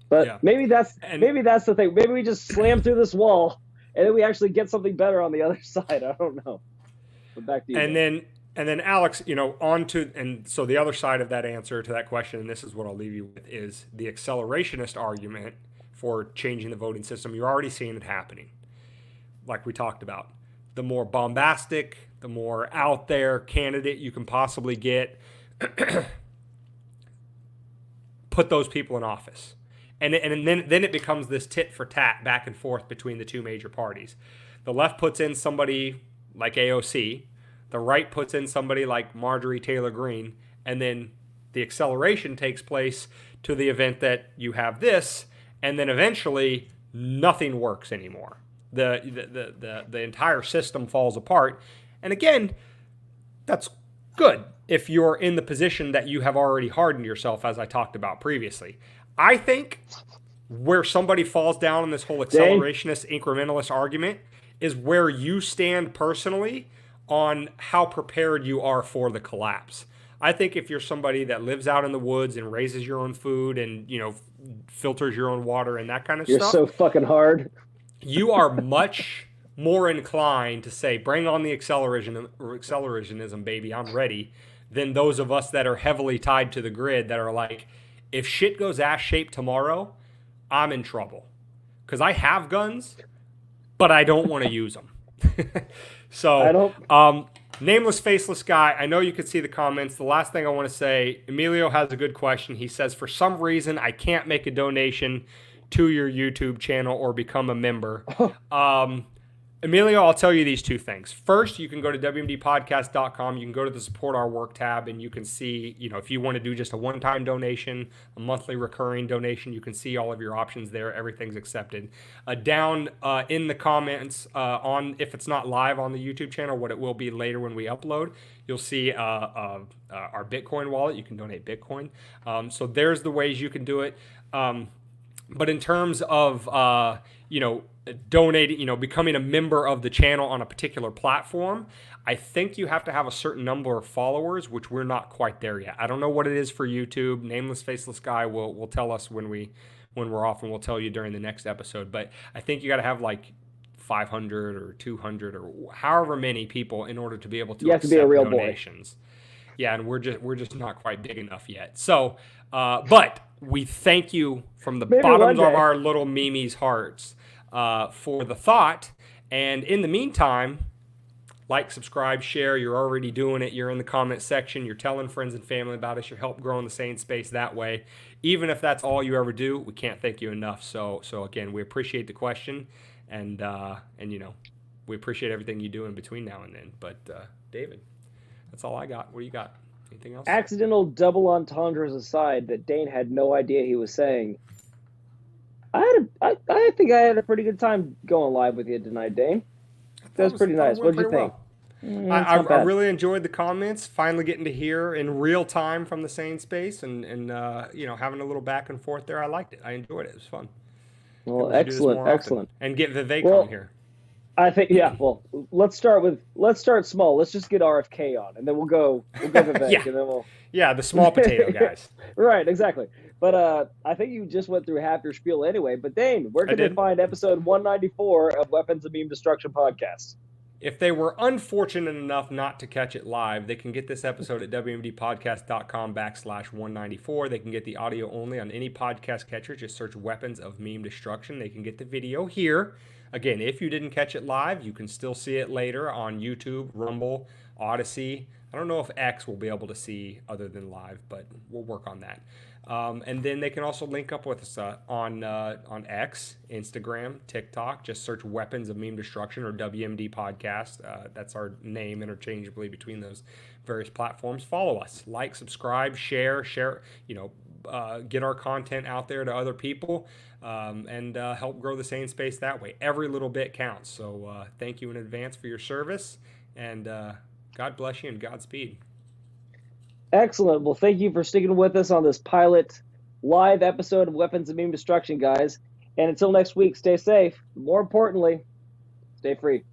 But maybe that's the thing. Maybe we just slam through this wall and then we actually get something better on the other side. I don't know. But back to you. And then Alex, so the other side of that answer to that question, and this is what I'll leave you with, is the accelerationist argument for changing the voting system. You're already seeing it happening, like we talked about. The more bombastic, the more out there candidate you can possibly get, put those people in office. And then it becomes this tit for tat back and forth between the two major parties. The left puts in somebody like AOC, the right puts in somebody like Marjorie Taylor Greene, and then the acceleration takes place to the event that you have this, and then eventually nothing works anymore. The entire system falls apart. And again, that's good if you're in the position that you have already hardened yourself, as I talked about previously. I think where somebody falls down in this whole accelerationist, incrementalist argument is where you stand personally on how prepared you are for the collapse. I think if you're somebody that lives out in the woods and raises your own food and, filters your own water and that kind of stuff. You're so fucking hard. You are much more inclined to say, bring on the accelerationism, baby, I'm ready, than those of us that are heavily tied to the grid that are like, if shit goes ass-shaped tomorrow, I'm in trouble. Because I have guns, but I don't want to use them. So, nameless, faceless guy, I know you could see the comments. The last thing I want to say, Emilio has a good question. He says, for some reason, I can't make a donation to your YouTube channel or become a member. Emilio, I'll tell you these two things. First, you can go to WMDpodcast.com. You can go to the Support Our Work tab, and you can see, if you want to do just a one-time donation, a monthly recurring donation, you can see all of your options there. Everything's accepted. Down in the comments, if it's not live on the YouTube channel, what it will be later when we upload, you'll see our Bitcoin wallet. You can donate Bitcoin. So there's the ways you can do it. But in terms of, donating, becoming a member of the channel on a particular platform, I think you have to have a certain number of followers, which we're not quite there yet. I don't know what it is for YouTube. Nameless, faceless guy will tell us when we're off, and we'll tell you during the next episode. But I think you got to have like 500 or 200 or however many people in order to be able to you have to be a real donations. Boy. Yeah, and we're just not quite big enough yet. So, but we thank you from the bottoms of our little Mimi's hearts for the thought. And in the meantime, like, subscribe, share. You're already doing it. You're in the comment section. You're telling friends and family about us. You're helping growing the sane space that way. Even if that's all you ever do, we can't thank you enough. So again, we appreciate the question, and we appreciate everything you do in between now and then. But David, that's all I got. What do you got? Anything else? Accidental double entendres aside that Dane had no idea he was saying, I think I had a pretty good time going live with you tonight, Dane. That was pretty nice. What did you think? I really enjoyed the comments. Finally getting to hear in real time from the sane space, and having a little back and forth there. I liked it. I enjoyed it. It was fun. Well, excellent. And get Vivek on here. I think Well, let's start small. Let's just get RFK on, and then we'll go Vivek, yeah. And then we'll. Yeah, the small potato guys. Right, exactly. But I think you just went through half your spiel anyway. But Dane, where can they find episode 194 of Weapons of Meme Destruction podcast? If they were unfortunate enough not to catch it live, they can get this episode at WMDpodcast.com/194. They can get the audio only on any podcast catcher. Just search Weapons of Meme Destruction. They can get the video here. Again, if you didn't catch it live, you can still see it later on YouTube, Rumble, Odyssey. I don't know if X will be able to see other than live, but we'll work on that. And then they can also link up with us on X, Instagram, TikTok. Just search Weapons of Meme Destruction or WMD Podcast. That's our name interchangeably between those various platforms. Follow us, like, subscribe, share. Get our content out there to other people, and help grow the sane space that way. Every little bit counts. So thank you in advance for your service, and God bless you and Godspeed. Excellent. Well, thank you for sticking with us on this pilot live episode of Weapons of Meme Destruction, guys. And until next week, stay safe. More importantly, stay free.